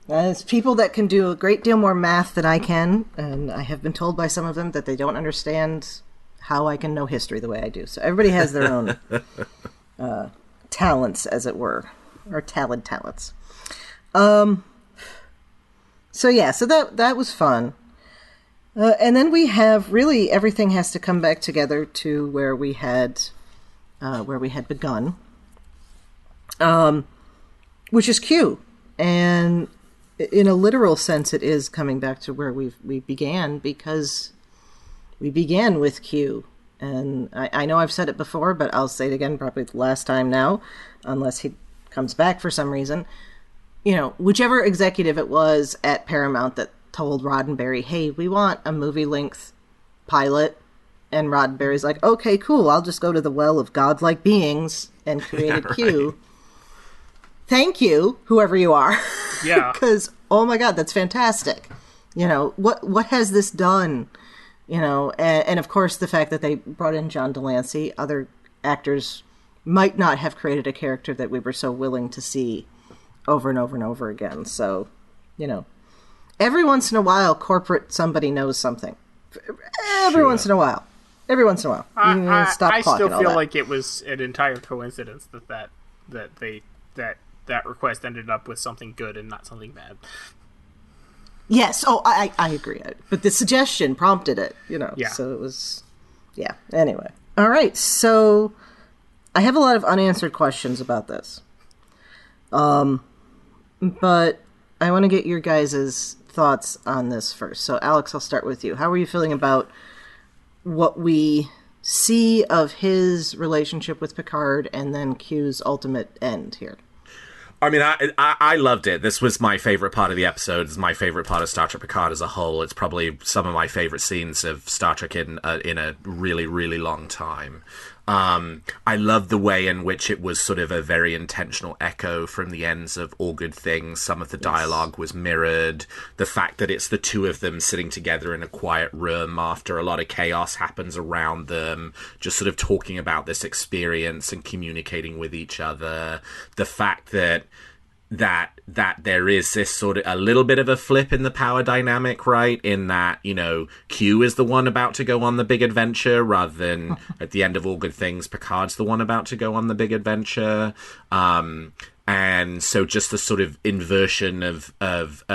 There's people that can do a great deal more math than I can, and I have been told by some of them that they don't understand how I can know history the way I do. So everybody has their own talents, as it were, or talents. So that was fun. And then we have, really, everything has to come back together to where we had begun, which is Q. And in a literal sense, it is coming back to where we began, because we began with Q. And I know I've said it before, but I'll say it again, probably the last time now, unless he comes back for some reason. Whichever executive it was at Paramount that told Roddenberry, hey, we want a movie-length pilot. And Roddenberry's like, okay, cool, I'll just go to the well of godlike beings and created Q. Thank you, whoever you are.
Yeah.
Because, oh my God, that's fantastic. What has this done? And of course the fact that they brought in John Delancey, other actors might not have created a character that we were so willing to see over and over and over again. So, every once in a while, corporate somebody knows something. Every once in a while.
I
Stop
still feel
that.
like it was an entire coincidence that request ended up with something good and not something bad.
Yes. Oh, I agree. But the suggestion prompted it,
Yeah.
So it was, yeah. Anyway. All right. So I have a lot of unanswered questions about this. But I want to get your guys' thoughts on this first. So, Alex, I'll start with you. How are you feeling about what we see of his relationship with Picard and then Q's ultimate end here?
I mean, I loved it. This was my favorite part of the episode. It's my favorite part of Star Trek Picard as a whole. It's probably some of my favorite scenes of Star Trek in a really, really long time. I love the way in which it was sort of a very intentional echo from the ends of All Good Things. Some of the dialogue was mirrored. The fact that it's the two of them sitting together in a quiet room after a lot of chaos happens around them, just sort of talking about this experience and communicating with each other. The fact that there is this sort of a little bit of a flip in the power dynamic, right? In that, you know, Q is the one about to go on the big adventure rather than at the end of All Good Things, Picard's the one about to go on the big adventure. And so just the sort of inversion of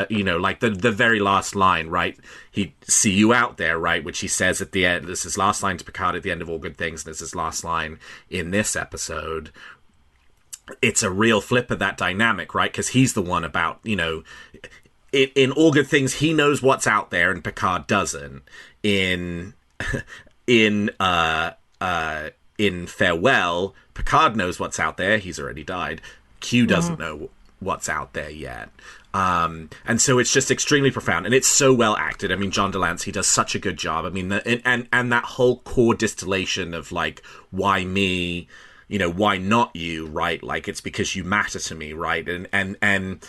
you know, like the very last line, right? He see you out there, right? Which he says at the end. This is last line to Picard at the end of All Good Things. This is last line in this episode. It's a real flip of that dynamic, right? Because he's the one about, you know, in All Good Things, he knows what's out there and Picard doesn't. In Farewell, Picard knows what's out there. He's already died. Q doesn't know what's out there yet. And so it's just extremely profound, and it's so well acted. I mean, John Delancey does such a good job. I mean, and that whole core distillation of like, why me? You know, why not you, right? Like, it's because you matter to me, right? And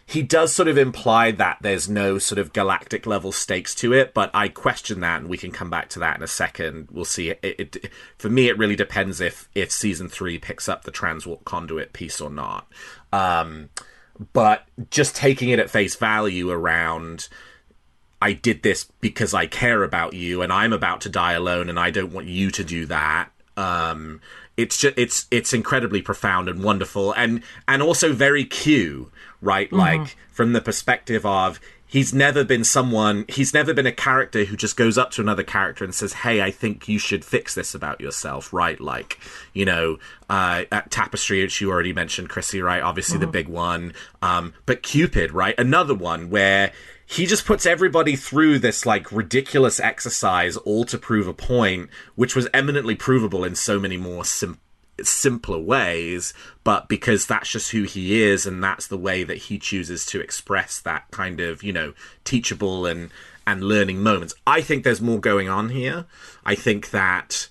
he does sort of imply that there's no sort of galactic level stakes to it, but I question that, and we can come back to that in a second. We'll see. For me, it really depends if season 3 picks up the transwarp conduit piece or not. But just taking it at face value around, I did this because I care about you, and I'm about to die alone, and I don't want you to do that. It's just it's incredibly profound and wonderful, and also very Q, right? Like, from the perspective of he's never been a character who just goes up to another character and says, hey, I think you should fix this about yourself, right? Like, you know, at Tapestry, which you already mentioned, Chrissy, right? Obviously the big one. But Cupid, right? Another one where he just puts everybody through this, like, ridiculous exercise, all to prove a point, which was eminently provable in so many more simpler ways, but because that's just who he is, and that's the way that he chooses to express that kind of, you know, teachable and learning moments. I think there's more going on here. I think that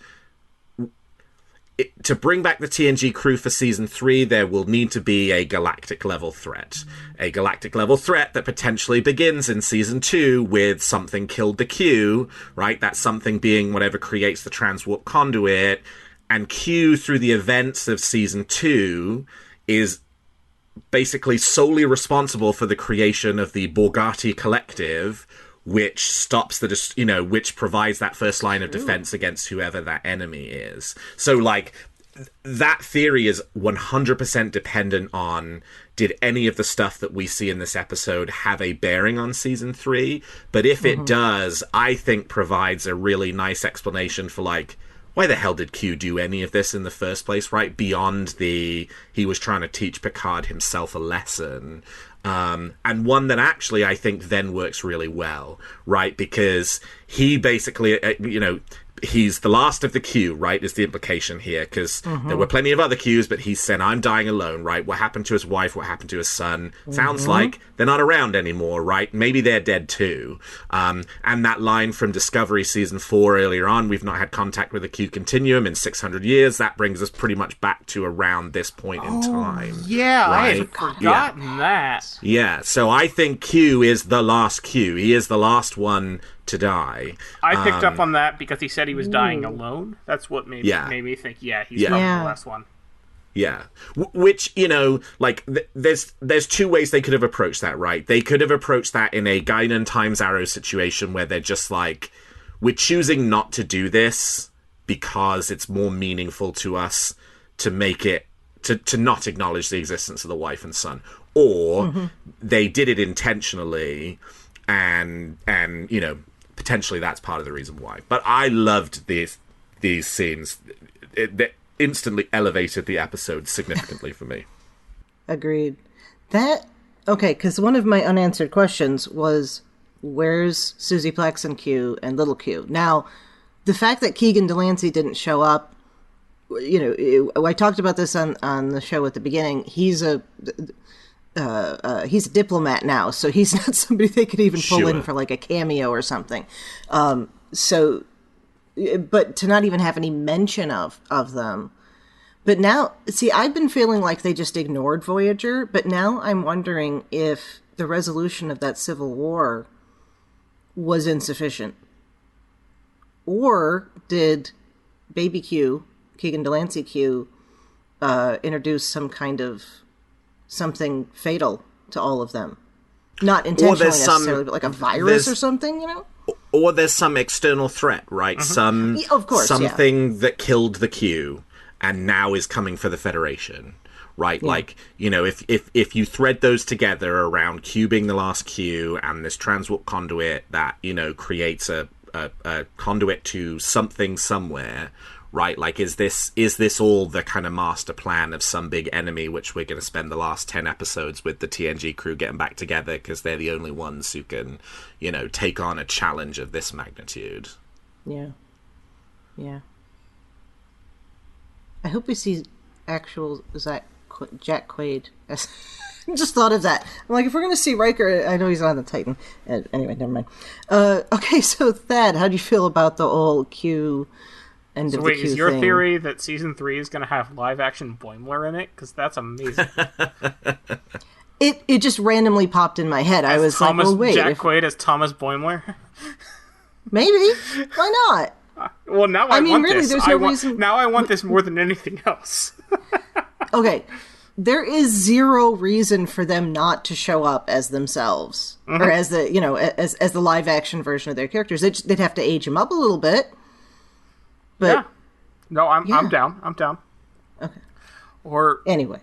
to bring back the TNG crew for season 3, there will need to be a galactic level threat. A galactic level threat that potentially begins in season 2 with something killed the Q, right? That something being whatever creates the transwarp conduit. And Q, through the events of season 2, is basically solely responsible for the creation of the Borgati Collective, which stops which provides that first line of defense against whoever that enemy is. So, like, that theory is 100% dependent on, did any of the stuff that we see in this episode have a bearing on season 3? But if it does, I think provides a really nice explanation for, like, why the hell did Q do any of this in the first place, right? Beyond he was trying to teach Picard himself a lesson. And one that actually I think then works really well, right? Because he basically, he's the last of the Q, right, is the implication here, because there were plenty of other Qs, but he said, I'm dying alone, right? What happened to his wife? What happened to his son? Sounds like they're not around anymore, right? Maybe they're dead too. And that line from Discovery season 4 earlier on, we've not had contact with the Q continuum in 600 years. That brings us pretty much back to around this point in time.
Yeah,
right?
I had forgotten that.
Yeah, so I think Q is the last Q. He is the last one to die.
I picked up on that because he said he was dying alone. That's what made me think, he's probably the last one.
Yeah. Which, like, there's two ways they could have approached that, right? They could have approached that in a Guinan Times Arrow situation where they're just like, we're choosing not to do this because it's more meaningful to us to make it, to not acknowledge the existence of the wife and son. Or they did it intentionally and potentially that's part of the reason why. But I loved these scenes. They instantly elevated the episode significantly for me.
Agreed. Because one of my unanswered questions was, where's Susie Plex and Q and Little Q? Now, the fact that Keegan Delancey didn't show up, I talked about this on the show at the beginning. He's a diplomat now, so he's not somebody they could even pull in for like a cameo or something. So but to not even have any mention of them. But now, see, I've been feeling like they just ignored Voyager, but now I'm wondering if the resolution of that civil war was insufficient. Or did Baby Q, Keegan Delancey Q, introduce some kind of something fatal to all of them? Not intentionally necessarily, but like a virus or something, you know?
Or there's some external threat, right?
Of course,
something that killed the Q and now is coming for the Federation, right?
Yeah.
Like, you know, if you thread those together around Q being the last Q and this transwarp conduit that, you know, creates a conduit to something somewhere, right? Like, is this all the kind of master plan of some big enemy, which we're going to spend the last 10 episodes with the TNG crew getting back together because they're the only ones who can, you know, take on a challenge of this magnitude?
Yeah. Yeah. I hope we see actual Jack Quaid. I just thought of that. I'm like, if we're going to see Riker, I know he's on the Titan. Anyway, never mind. Okay, so Thad, how do you feel about the old Q end of the Q thing?
Is your theory that season 3 is going to have live-action Boimler in it? Because that's amazing.
It just randomly popped in my head. I was like, well, wait.
Jack Quaid as Thomas Boimler?
Maybe. Why not?
Well, now I want
really,
this.
there's no reason.
Now I want this more than anything else.
Okay. There is zero reason for them not to show up as themselves, or as the, you know, as the live action version of their characters. They'd have to age them up a little bit. But
yeah. No, I'm down. I'm down.
Okay.
Or
anyway,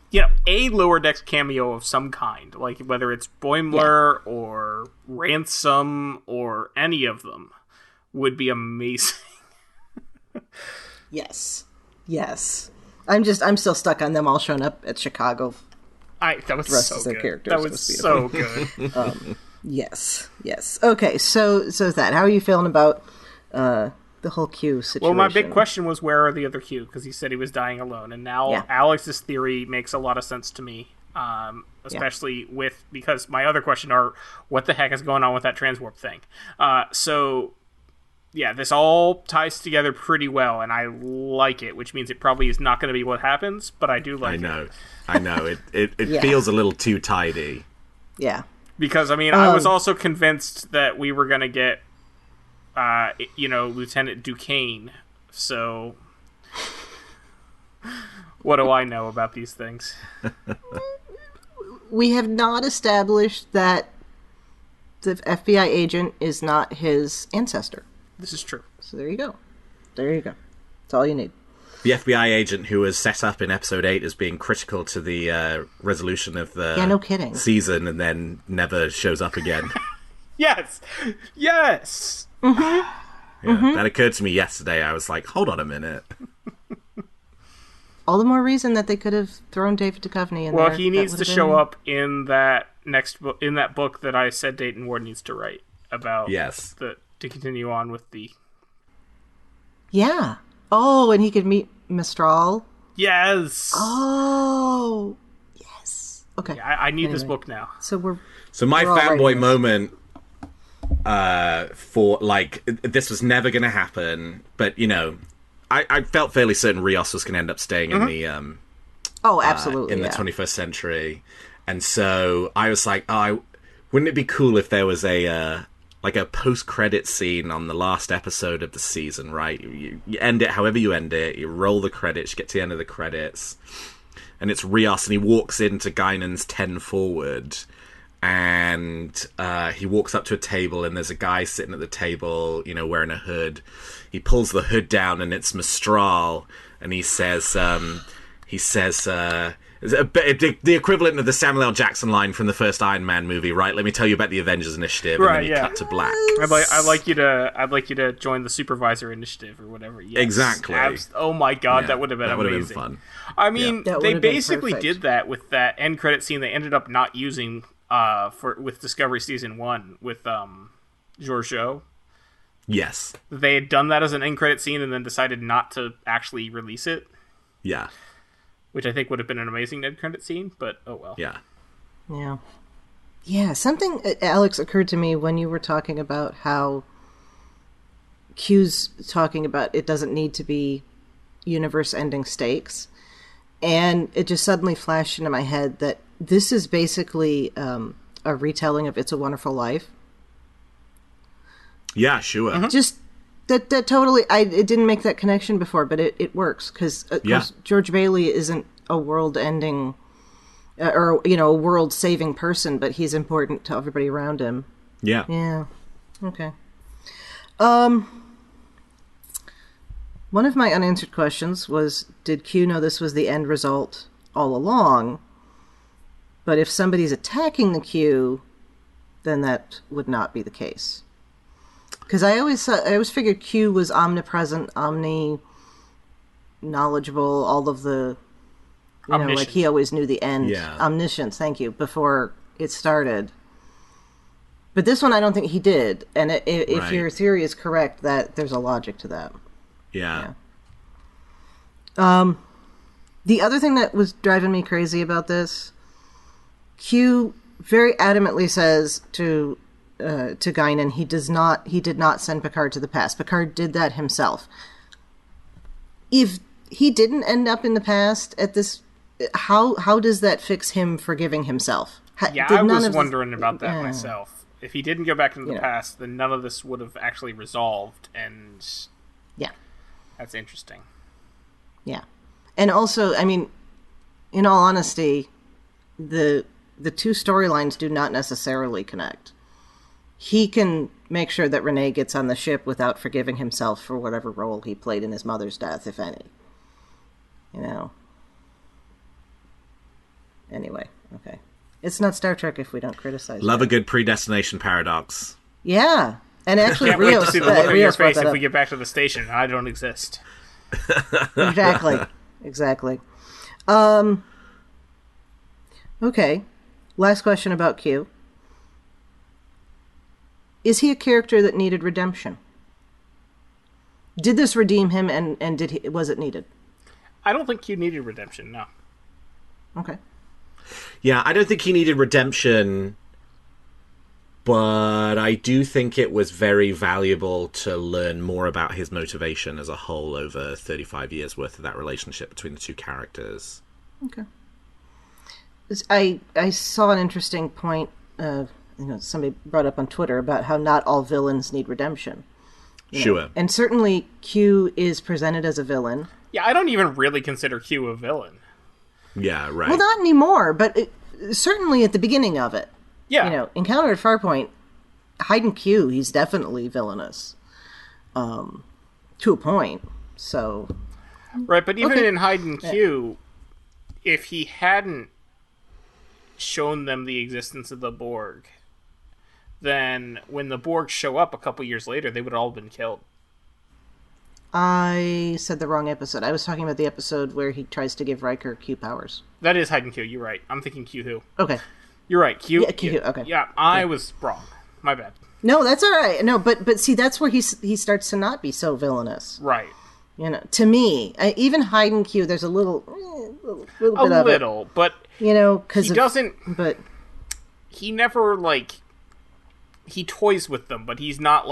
you know, a Lower Decks cameo of some kind, like whether it's Boimler or Ransom or any of them, would be amazing.
Yes. I'm still stuck on them all showing up at Chicago.
That was so good. That was so good.
Yes. Okay, so that, how are you feeling about the whole Q situation?
Well, my big question was, where are the other Q? Because he said he was dying alone, and now Alex's theory makes a lot of sense to me. Especially because my other question are, what the heck is going on with that transwarp thing? So yeah, this all ties together pretty well, and I like it, which means it probably is not going to be what happens, but I do like it.
I know. It feels a little too tidy.
Yeah.
Because, I mean, I was also convinced that we were going to get, Lieutenant Duquesne, so what do I know about these things?
We have not established that the FBI agent is not his ancestor.
This is true.
So there you go. That's all you need.
The FBI agent who was set up in episode 8 as being critical to the resolution of the
no kidding.
season and then never shows up again.
Yes!
That occurred to me yesterday. I was like, hold on a minute.
All the more reason that they could have thrown David Duchovny in there.
Well, he needs to show up in that next book, in that book that I said Dayton Ward needs to write about.
Yes.
To continue on with the...
Yeah. Oh, and he could meet Mistral.
Yes.
Oh, yes. Okay.
Yeah, I need this book now.
So my fanboy moment for, like, this was never going to happen, but, you know, I felt fairly certain Rios was going to end up staying in the...
absolutely,
in the 21st century. And so I was like, wouldn't it be cool if there was a post-credit scene on the last episode of the season, right? You end it however you end it, you roll the credits, you get to the end of the credits, and it's Rios, and he walks into Guinan's 10 forward, and he walks up to a table, and there's a guy sitting at the table, you know, wearing a hood. He pulls the hood down, and it's Mistral, and he says, the equivalent of the Samuel L. Jackson line from the first Iron Man movie, right? Let me tell you about the Avengers Initiative, and then you cut to black.
I'd like you to join the Supervisor Initiative or whatever. Yes.
Exactly.
Oh my god, that would have been amazing.
Would have been fun.
I mean, they basically did that with that end credit scene. They ended up not using with Discovery Season 1 with Georgiou.
Yes.
They had done that as an end credit scene and then decided not to actually release it.
Yeah.
Which I think would have been an amazing end credit scene, but oh well.
Yeah.
Yeah, something, Alex, occurred to me when you were talking about how Q's talking about it doesn't need to be universe-ending stakes. And it just suddenly flashed into my head that this is basically a retelling of It's a Wonderful Life.
Yeah, sure.
Mm-hmm. Just that totally, it didn't make that connection before, but it works, because George Bailey isn't a world-ending, or, a world-saving person, but he's important to everybody around him.
Yeah.
Yeah. Okay. One of my unanswered questions was, did Q know this was the end result all along? But if somebody's attacking the Q, then that would not be the case. Because I always figured Q was omnipresent, knowledgeable, all of the, like he always knew the end.
Yeah.
Omniscience, thank you, before it started. But this one I don't think he did. And if your theory is correct, that there's a logic to that.
Yeah.
The other thing that was driving me crazy about this, Q very adamantly says to Guinan he did not send Picard to the past. Picard did that himself. If he didn't end up in the past at this, how does that fix him forgiving himself?
I was wondering about that myself. If he didn't go back into the past, then none of this would have actually resolved, and that's interesting.
Yeah. And also, I mean, in all honesty, the two storylines do not necessarily connect. He can make sure that Renee gets on the ship without forgiving himself for whatever role he played in his mother's death, if any. Anyway, okay. It's not Star Trek if we don't criticize
Love a good predestination paradox.
Yeah. And actually,
Can't wait to see the look on your face if
up.
we get back to the station and I don't exist.
Exactly. Okay. Last question about Q. Is he a character that needed redemption? Did this redeem him, and was it needed?
I don't think Q needed redemption, no.
Okay.
Yeah, I don't think he needed redemption, but I do think it was very valuable to learn more about his motivation as a whole over 35 years worth of that relationship between the two characters.
Okay. I saw an interesting point, somebody brought up on Twitter about how not all villains need redemption.
Sure.
And certainly Q is presented as a villain.
Yeah, I don't even really consider Q a villain.
Yeah, right.
Well, not anymore, but certainly at the beginning of it.
Yeah.
Encounter at Farpoint, Hyden Q, he's definitely villainous. To a point, so...
Right, but even in Hyden Q, if he hadn't shown them the existence of the Borg, then when the Borg show up a couple years later, they would have all been killed.
I said the wrong episode. I was talking about the episode where he tries to give Riker Q powers.
That is Hyden Q, you're right. I'm thinking Q who.
Okay.
You're right, Q.
Yeah, Q, okay.
Yeah, I was wrong. My bad.
No, that's all right. No, but see, that's where he starts to not be so villainous.
Right.
To me, even Hyden Q, there's a little bit of it.
A little, but
because
he doesn't.
But
he never he toys with them, but he's not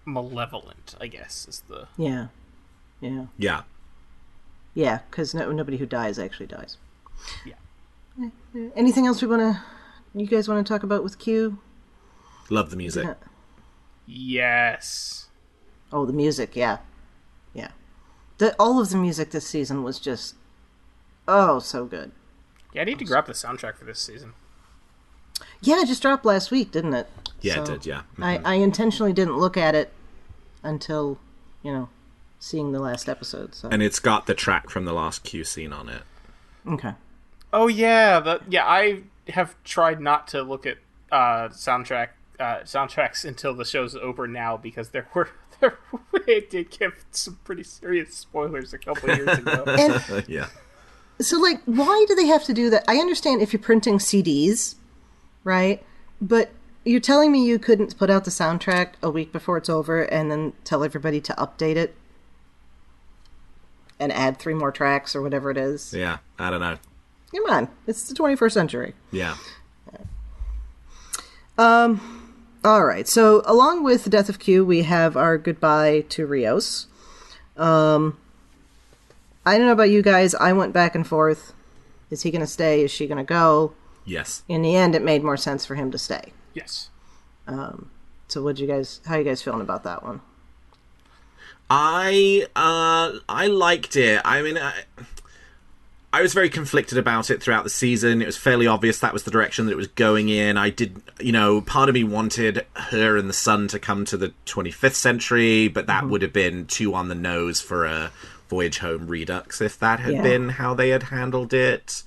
malevolent, I guess is the.
Yeah. Because nobody who dies actually dies.
Yeah.
Anything else you guys want to talk about with Q?
Love the music.
Yes.
Oh, the music, yeah. All of the music this season was just, so good.
Yeah, I need to grab the soundtrack for this season.
Yeah, it just dropped last week, didn't it?
Yeah, it did, yeah. Mm-hmm.
I intentionally didn't look at it until, seeing the last episode. So.
And it's got the track from the last Q scene on it.
Okay.
Oh, yeah. I have tried not to look at soundtracks until the show's over now, because it did give some pretty serious spoilers a couple years ago.
Yeah.
So, why do they have to do that? I understand if you're printing CDs, right? But you're telling me you couldn't put out the soundtrack a week before it's over and then tell everybody to update it and add 3 more tracks or whatever it is?
Yeah, I don't know.
Come on. It's the 21st century.
Yeah.
All right. So along with the death of Q, we have our goodbye to Rios. I don't know about you guys. I went back and forth. Is he going to stay? Is she going to go?
Yes.
In the end, it made more sense for him to stay.
Yes.
So how you guys feeling about that one?
I liked it. I mean, I was very conflicted about it throughout the season. It was fairly obvious that was the direction that it was going in. I did, part of me wanted her and the son to come to the 25th century, but that would have been too on the nose for a Voyage Home Redux if that had been how they had handled it.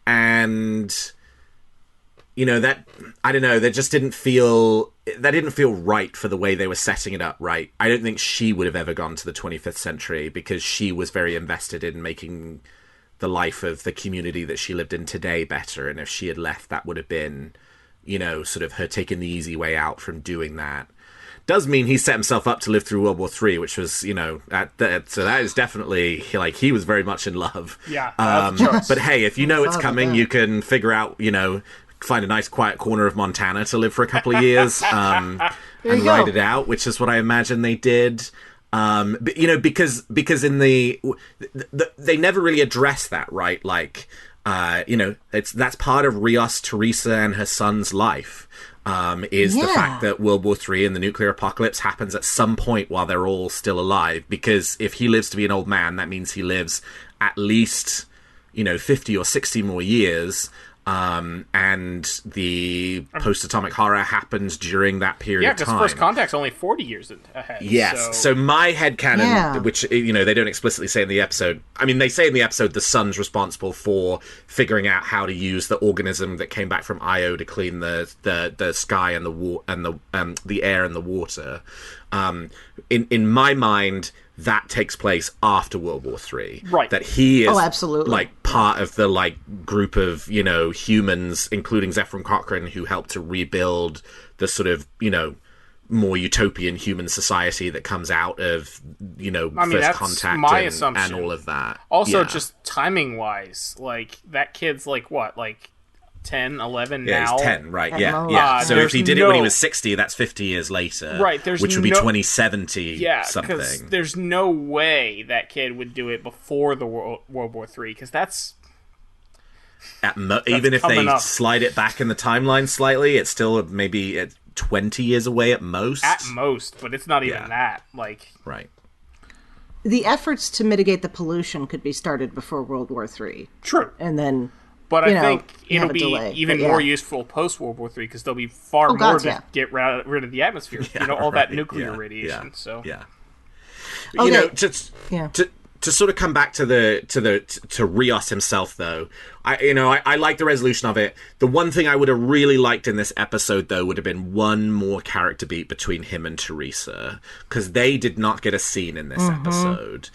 And, that, I don't know, that didn't feel right for the way they were setting it up, right? I don't think she would have ever gone to the 25th century because she was very invested in making the life of the community that she lived in today better. And if she had left, that would have been, sort of her taking the easy way out from doing that. Does mean he set himself up to live through World War III, which was, so that is definitely, he was very much in love.
Yeah.
But hey, if you know it's coming, you can figure out, find a nice quiet corner of Montana to live for a couple of years and ride it out, which is what I imagine they did. But, because in they never really address that, right? Like, that's part of Rios, Teresa, and her son's life. Is the fact that World War III and the nuclear apocalypse happens at some point while they're all still alive. Because if he lives to be an old man, that means he lives at least, 50 or 60 more years. And the post-atomic horror happens during that period of time.
Yeah, because First Contact's only 40 years ahead.
Yes, so my headcanon, which, they don't explicitly say in the episode... I mean, they say in the episode the son's responsible for figuring out how to use the organism that came back from Io to clean the sky and the air and the water. In my mind... that takes place after World War III.
Right.
That he is
absolutely.
Part of the group of, humans, including Zefram Cochrane, who helped to rebuild the sort of, more utopian human society that comes out of, First Contact
my assumption.
And all of that.
Also, just timing-wise, that kid's 10, 11 now.
He's 10, right, yeah. So if he did it when he was 60, that's 50 years later.
Right,
which would be 2070 something.
Because there's no way that kid would do it before the World War III, because that's
even if they
up.
slide it back in the timeline slightly, it's still maybe 20 years away at most.
At most, but it's not even that.
Right.
The efforts to mitigate the pollution could be started before World War III.
True.
And then...
But I think it'll be even more useful post-World War III because there'll be far more to get rid of the atmosphere. All that nuclear radiation. So
to sort of come back to Rios himself, though, I like the resolution of it. The one thing I would have really liked in this episode, though, would have been one more character beat between him and Teresa, because they did not get a scene in this episode.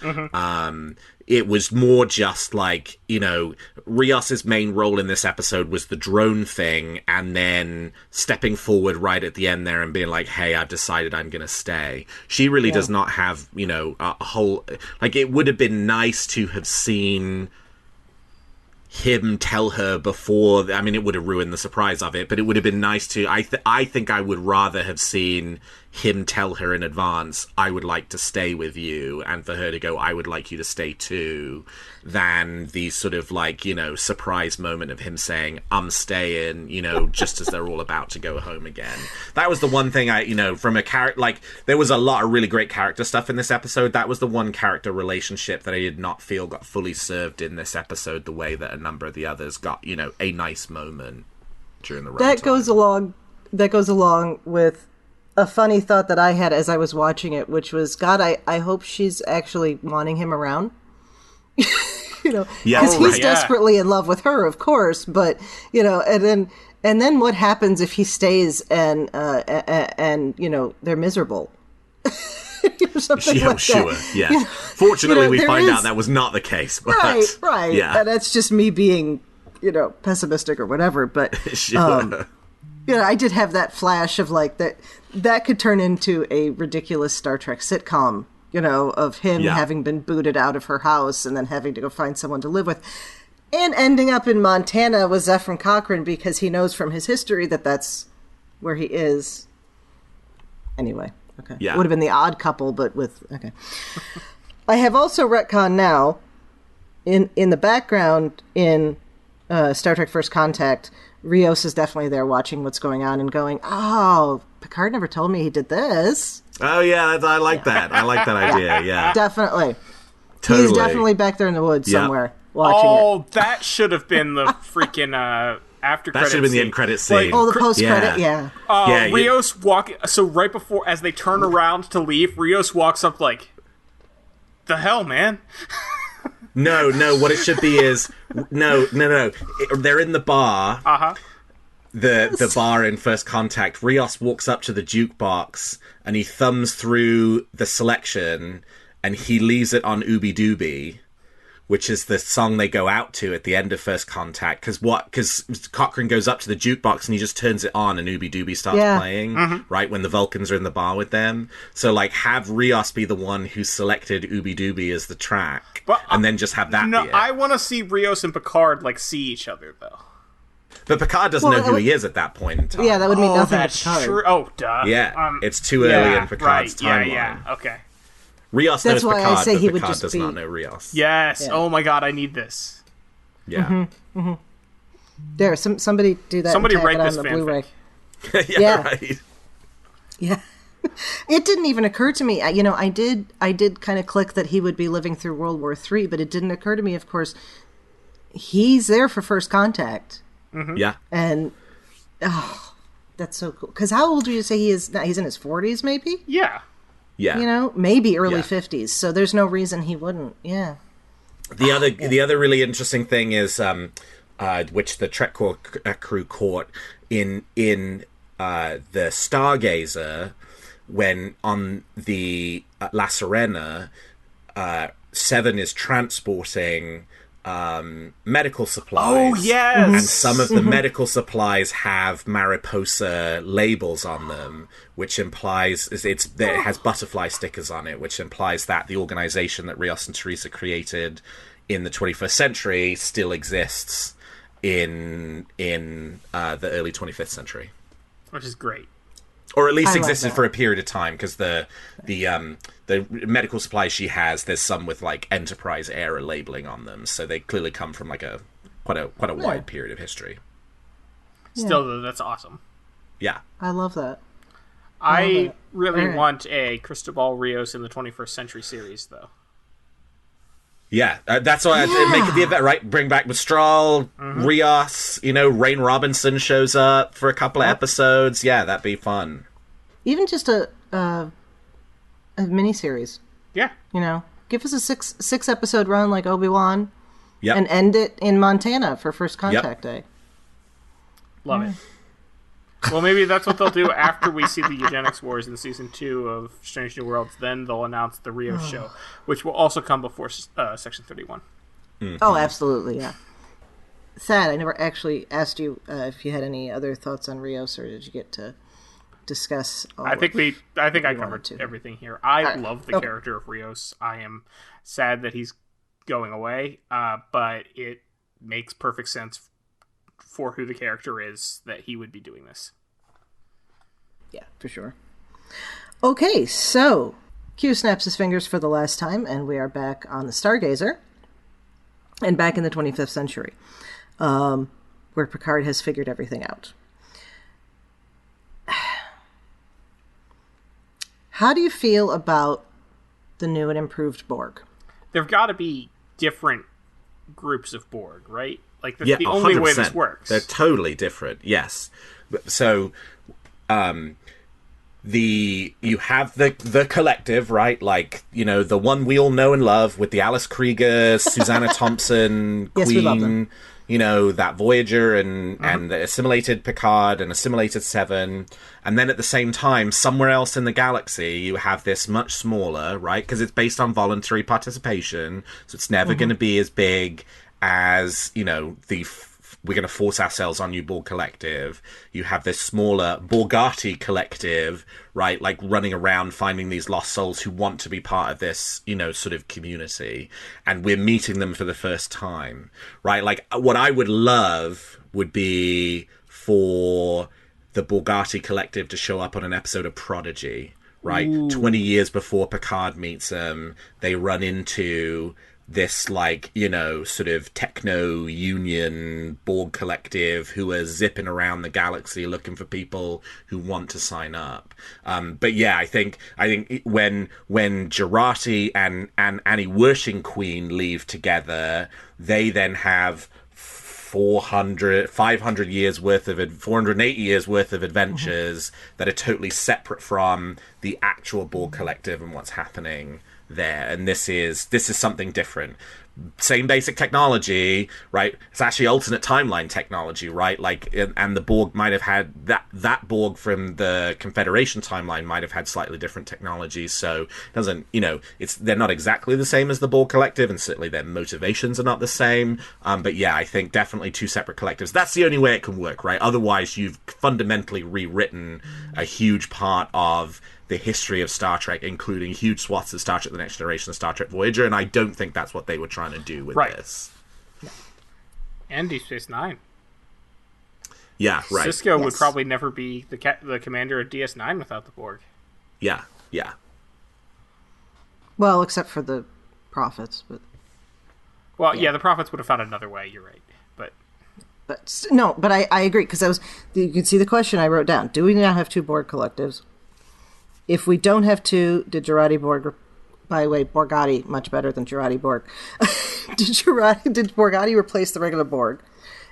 It was more just Rios's main role in this episode was the drone thing, and then stepping forward right at the end there and being like, hey, I've decided I'm going to stay. She really does not have, a whole... it would have been nice to have seen him tell her before... I mean, it would have ruined the surprise of it, but it would have been nice to... I think I would rather have seen him tell her in advance, I would like to stay with you, and for her to go, I would like you to stay too, than the sort of surprise moment of him saying, I'm staying, just as they're all about to go home again. That was the one thing from a character, there was a lot of really great character stuff in this episode. That was the one character relationship that I did not feel got fully served in this episode the way that a number of the others got, a nice moment during the runtime.
That goes along with a funny thought that I had as I was watching it, which was, God, I hope she's actually wanting him around. Because he's desperately in love with her, of course, but, and then what happens if he stays and they're miserable? Something like that.
Yeah. Fortunately, we find out that was not the case. But,
right.
Yeah.
And that's just me being, pessimistic or whatever, but...
Sure.
I did have that flash of that could turn into a ridiculous Star Trek sitcom, of him having been booted out of her house and then having to go find someone to live with, and ending up in Montana with Zefram Cochrane because he knows from his history that that's where he is. Anyway, okay.
Yeah.
It would have been the odd couple, but with... Okay. I have also retconned now, in the background in Star Trek First Contact, Rios is definitely there watching what's going on and going, oh, Picard never told me he did this.
Oh, yeah, I like that. I like that idea, yeah.
Definitely.
Totally.
He's definitely back there in the woods
Yeah.
somewhere watching it.
Oh, that should have been the freaking after
That
credit
should have been the
scene.
end credit scene.
Oh, the post-credit, yeah.
Yeah,
Rios so right before, as they turn around to leave, Rios walks up like, the hell, man?
No, what it should be is... No. They're in the bar.
Uh-huh.
The bar in First Contact. Rios walks up to the jukebox and he thumbs through the selection and he leaves it on Ooby Dooby, which is the song they go out to at the end of First Contact. Because Cochrane goes up to the jukebox and he just turns it on and Ooby Dooby starts playing, right, when the Vulcans are in the bar with them. So, like, have Rios be the one who selected Ooby Dooby as the track, and then just have that be it.
I want to see Rios and Picard, like, see each other, though.
But Picard doesn't know who he is at that point in time.
Yeah, that would mean nothing to
That's
Picard.
true. Oh, duh.
Yeah, it's too early in Picard's timeline.
Yeah, okay.
Rios
That's
knows
why I
Picard,
say
but
he would
Picard
just
does
be-
not know Rios.
Yes.
Yeah.
Oh my god, I need this.
Yeah.
There, somebody do that.
Somebody
and tack
write
it on
this
the
fanfic.
Blu-ray.
Yeah, right.
Yeah. It didn't even occur to me. I did kind of click that he would be living through World War III, but it didn't occur to me, of course, he's there for First Contact.
Yeah.
And, that's so cool. Because how old do you say he is now? He's in his 40s, maybe?
Yeah.
Yeah.
Maybe early
Yeah.
50s. So there's no reason he wouldn't. Yeah.
The other really interesting thing is, which the Trek crew caught in the Stargazer, when on the La Serena, Seven is transporting medical supplies.
Oh, yes!
And some of the medical supplies have Mariposa labels on them, which implies it has butterfly stickers on it, which implies that the organization that Rios and Teresa created in the 21st century still exists in the early 25th century.
Which is great.
Or at least
I like
existed
that.
for a period of time, because the medical supplies she has, there's some with like Enterprise era labeling on them, so they clearly come from like quite a wide period of history.
Still, though, that's awesome.
Yeah,
I love that.
I really
Alright.
want a Cristobal Rios in the 21st Century series, though.
yeah. That's why I make it the event, right? Bring back Mistral, Rios. Rain Robinson shows up for a couple of episodes. Yeah, that'd be fun.
Even just a miniseries.
Yeah.
Give us a six episode run like Obi-Wan,
Yep.
and end it in Montana for First Contact Day.
Love it. Well, maybe that's what they'll do after we see the Eugenics Wars in Season 2 of Strange New Worlds. Then they'll announce the Rios show, which will also come before Section 31.
Oh, absolutely, yeah. Thad, I never actually asked you if you had any other thoughts on Rios, or did you get to discuss all
I think I
wanted
covered
to.
everything here. I
Alright.
love the
Okay.
character of Rios. I am sad that he's going away, but it makes perfect sense for who the character is that he would be doing this.
Yeah, for sure. Okay, so Q snaps his fingers for the last time, and we are back on the Stargazer, and back in the 25th century, where Picard has figured everything out. How do you feel about the new and improved Borg?
There've got to be different groups of Borg, right? Like, that's
Yeah,
the only way this
100%.
works.
They're totally different. Yes. So, you have the collective, right? Like, the one we all know and love with the Alice Krieger, Susanna Thompson,
Yes, we love them.
Queen, that Voyager and the assimilated Picard and assimilated Seven. And then at the same time, somewhere else in the galaxy, you have this much smaller, right? Because it's based on voluntary participation. So it's never going to be as big as, we're going to force ourselves on you, Borg Collective. You have this smaller Borgati Collective, right? Like running around finding these lost souls who want to be part of this, sort of community. And we're meeting them for the first time, right? Like, what I would love would be for the Borgatti Collective to show up on an episode of Prodigy, right? Ooh. 20 years before Picard meets them, they run into this, like, you know, sort of techno-union Borg collective who are zipping around the galaxy looking for people who want to sign up. But yeah, I think when Jurati and Annie Wershing Queen leave together, they then have 480 years worth of adventures that are totally separate from the actual Borg collective and what's happening there. And this is something different. Same basic technology, right? It's actually alternate timeline technology, right? Like, and the Borg might have had that Borg from the Confederation timeline might have had slightly different technologies. So it doesn't, you know, they're not exactly the same as the Borg collective, and certainly their motivations are not the same. But yeah, I think definitely two separate collectives. That's the only way it can work, right? Otherwise, you've fundamentally rewritten a huge part of the history of Star Trek, including huge swaths of Star Trek The Next Generation and Star Trek Voyager, and I don't think that's what they were trying to do with this.
And Deep Space Nine.
Yeah, right.
Sisko would probably never be the commander of DS9 without the Borg.
Yeah.
Well, except for the Prophets, but...
Well, yeah, the Prophets would have found another way, you're right.
But I agree, because you can see the question I wrote down. Do we now have two Borg collectives? If we don't have two, did Jurati Borg... By the way, Borgatti, much better than Jurati Borg. Did Borgatti replace the regular Borg?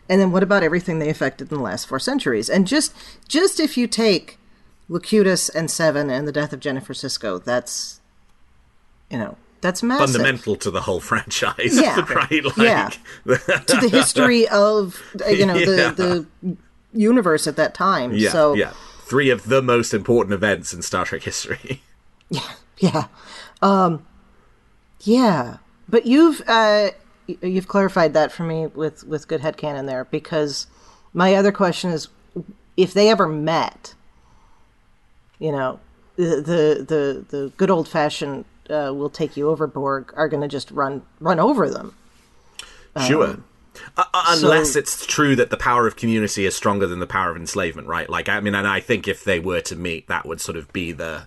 And then what about everything they affected in the last 4 centuries? And just if you take Locutus and Seven and the death of Jennifer Sisko, that's massive.
Fundamental to the whole franchise.
Yeah.
Right? Like...
Yeah. To the history of, the universe at that time.
Yeah,
so,
yeah. 3 of the most important events in Star Trek history.
Yeah. But you've clarified that for me with good headcanon there, because my other question is, if they ever met, the good old fashioned will take you over Borg are going to just run over them.
Sure. Unless it's true that the power of community is stronger than the power of enslavement, right? Like, I mean, and I think if they were to meet, that would sort of be the,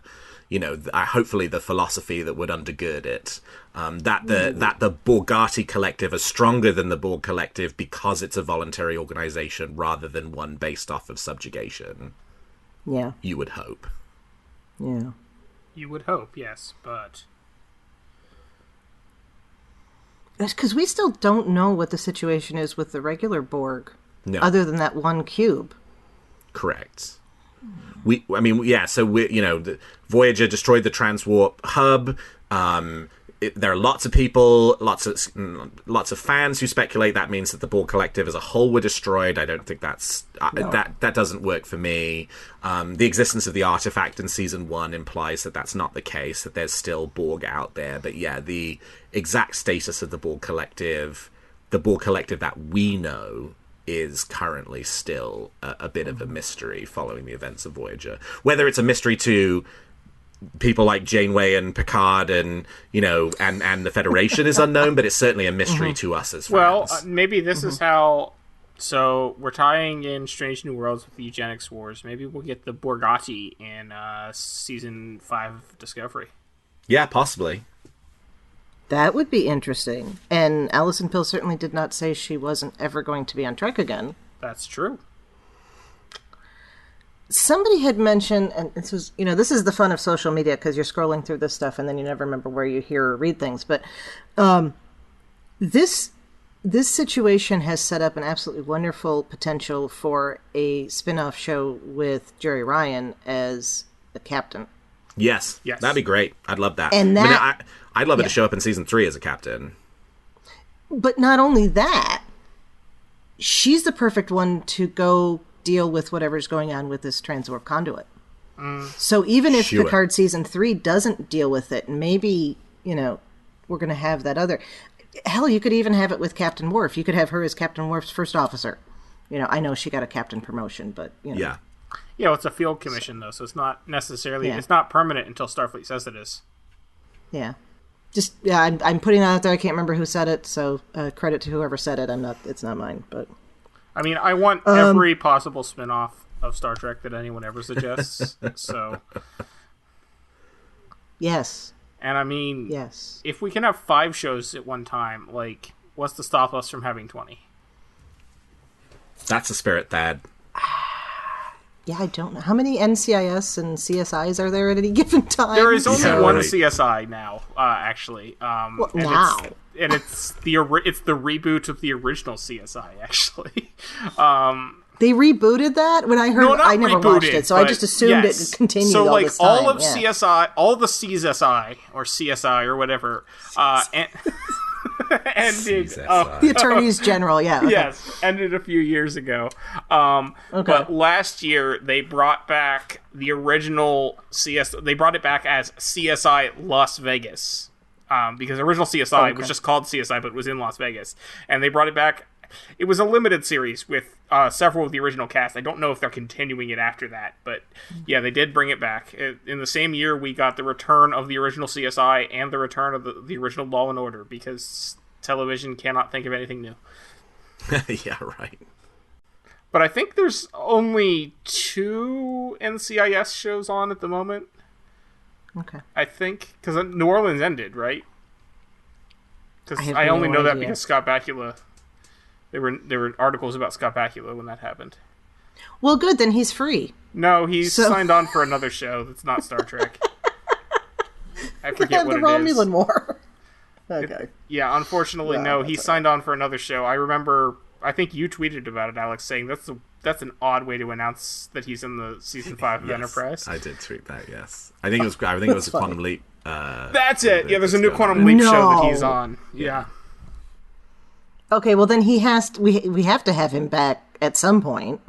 hopefully the philosophy that would undergird it. That the Borgatti Collective is stronger than the Borg Collective because it's a voluntary organization rather than one based off of subjugation.
Yeah.
You would hope.
Yeah.
You would hope, yes, but...
Because we still don't know what the situation is with the regular Borg,
no.
Other than that one cube.
Correct. The Voyager destroyed the transwarp hub. There are lots of people, lots of fans who speculate that means that the Borg Collective as a whole were destroyed. I don't think that doesn't work for me. The existence of the artifact in season 1 implies that that's not the case, that there's still Borg out there. But yeah, the exact status of the Borg Collective that we know, is currently still a bit of a mystery following the events of Voyager. Whether it's a mystery to people like Janeway and Picard and the Federation is unknown, but it's certainly a mystery to us as fans.
Well, maybe this is how... So, we're tying in Strange New Worlds with the Eugenics Wars. Maybe we'll get the Borgatti in Season 5 of Discovery.
Yeah, possibly.
That would be interesting. And Alison Pill certainly did not say she wasn't ever going to be on Trek again.
That's true. Somebody
had mentioned, and this is the fun of social media, because you're scrolling through this stuff and then you never remember where you hear or read things, but this situation has set up an absolutely wonderful potential for a spin-off show with Jerry Ryan as the captain.
Yes. That'd be great. I'd love that.
And
I'd love it to show up in season 3 as a captain.
But not only that, she's the perfect one to go deal with whatever's going on with this transwarp conduit. So even if Picard season 3 doesn't deal with it, maybe, we're going to have that other... Hell, you could even have it with Captain Worf. You could have her as Captain Worf's first officer. I know she got a captain promotion, but,
Yeah.
Yeah, well, it's a field commission, though, so it's not necessarily... Yeah. It's not permanent until Starfleet says it is.
Yeah. I'm putting that out there. I can't remember who said it, so credit to whoever said it. It's not mine, but...
I mean, I want every possible spin-off of Star Trek that anyone ever suggests. So,
Yes.
and I mean,
Yes.
if we can have 5 shows at one time, like, what's to stop us from having 20?
That's a spirit, Thad.
Yeah, I don't know. How many NCIS and CSIs are there at any given time?
There is only
Yeah,
one
right.
CSI now, actually.
Well,
and
now.
it's the reboot of the original CSI, actually.
They rebooted that? When I heard,
No, not
I never
rebooted,
watched it, so I
but
just assumed
yes.
it continued
so,
all
like,
this time.
all of
yeah.
CSI, all the CSI, or CSI, or whatever, ended...
The attorneys general, yeah. Okay.
Yes, ended a few years ago. But last year they brought back the original They brought it back as CSI Las Vegas, because the original CSI was just called CSI, but it was in Las Vegas, and they brought it back. It was a limited series with several of the original cast. I don't know if they're continuing it after that, but yeah, they did bring it back. In the same year, we got the return of the original CSI and the return of the original Law and Order, because television cannot think of anything new.
Yeah, right.
But I think there's only 2 NCIS shows on at the moment.
Okay.
I think, because New Orleans ended, right? Because
have
I only
no
know that
idea.
because Scott Bakula. There were articles about Scott Bakula when that happened.
Well, good, then he's free.
No, he's
So-
signed on for another show that's not Star Trek. I forget
Have
what
the
it
Romulan
is.
War. Okay.
Yeah, unfortunately,
Well,
no.
that's
He signed on for another show. I remember. I think you tweeted about it, Alex, saying that's an odd way to announce that he's in the season 5 of
Yes,
Enterprise.
I did tweet that. Yes, I think it was a
funny.
Quantum Leap.
That's it. Yeah, there's a new
that's going
Quantum
on.
Leap show that
No.
he's on. Yeah.
Okay, well then he has to, we have to have him back at some point.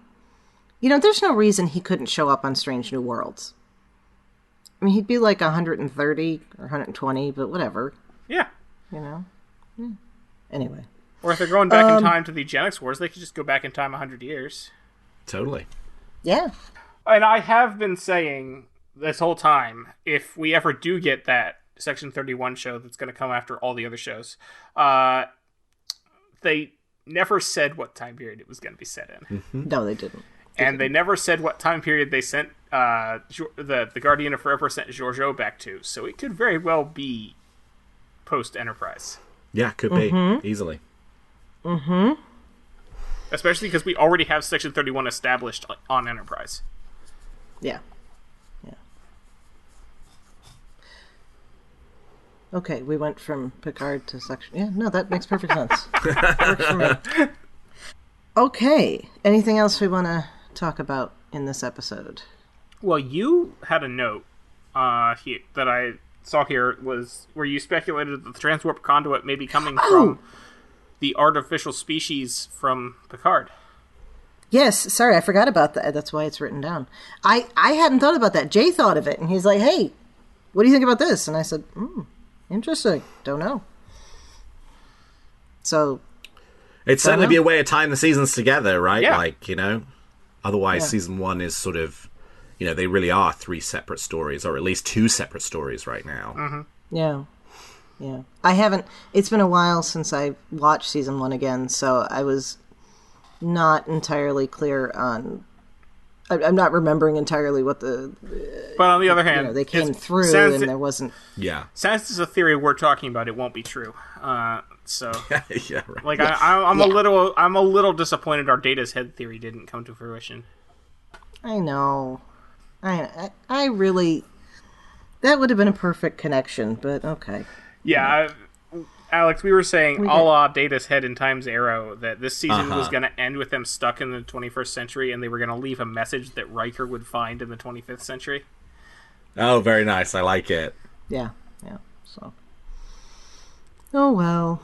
You know, there's no reason he couldn't show up on Strange New Worlds. I mean, he'd be like 130 or 120, but whatever,
Yeah.
you know? Yeah. Anyway.
Or if they're going back in time to the Eugenics Wars, they could just go back in time 100 years.
Totally.
Yeah.
And I have been saying this whole time, if we ever do get that Section 31 show that's going to come after all the other shows, they never said what time period it was going to be set in.
No, they didn't.
And they never said what time period they sent the Guardian of Forever sent Georgiou back to. So it could very well be post-Enterprise.
Yeah, could be easily.
Especially because we already have Section 31 established on Enterprise.
Yeah. Yeah. Okay, we went from Picard to Section... Yeah, no, that makes perfect sense. Works for me. Okay, anything else we want to talk about in this episode?
Well, you had a note here that I saw here was where you speculated that the transwarp conduit may be coming from the artificial species from Picard.
Yes, sorry, I forgot about that. That's why it's written down. I hadn't thought about that. Jay thought of it, and he's like, hey, what do you think about this? And I said, interesting. Don't know. So...
It'd certainly be a way of tying the seasons together, right?
Yeah.
Like, you know, otherwise
Yeah.
season 1 is sort of, you know, they really are 3 separate stories, or at least 2 separate stories right now.
Yeah. Yeah. I haven't... It's been a while since I watched season 1 again, so I was not entirely clear on... I'm not remembering entirely what the...
But on the other hand,
they came through
since
and there wasn't...
Yeah.
since it's a theory we're talking about, it won't be true. So,
Yeah, right.
like, I'm a little disappointed our Data's head theory didn't come to fruition.
I know. I really... That would have been a perfect connection, but okay.
Yeah, Alex, we were saying,
We
a
did.
la Data's head in Time's Arrow, that this season was going to end with them stuck in the 21st century, and they were going to leave a message that Riker would find in the 25th century.
Oh, very nice. I like it.
Yeah, yeah, so... Oh, well.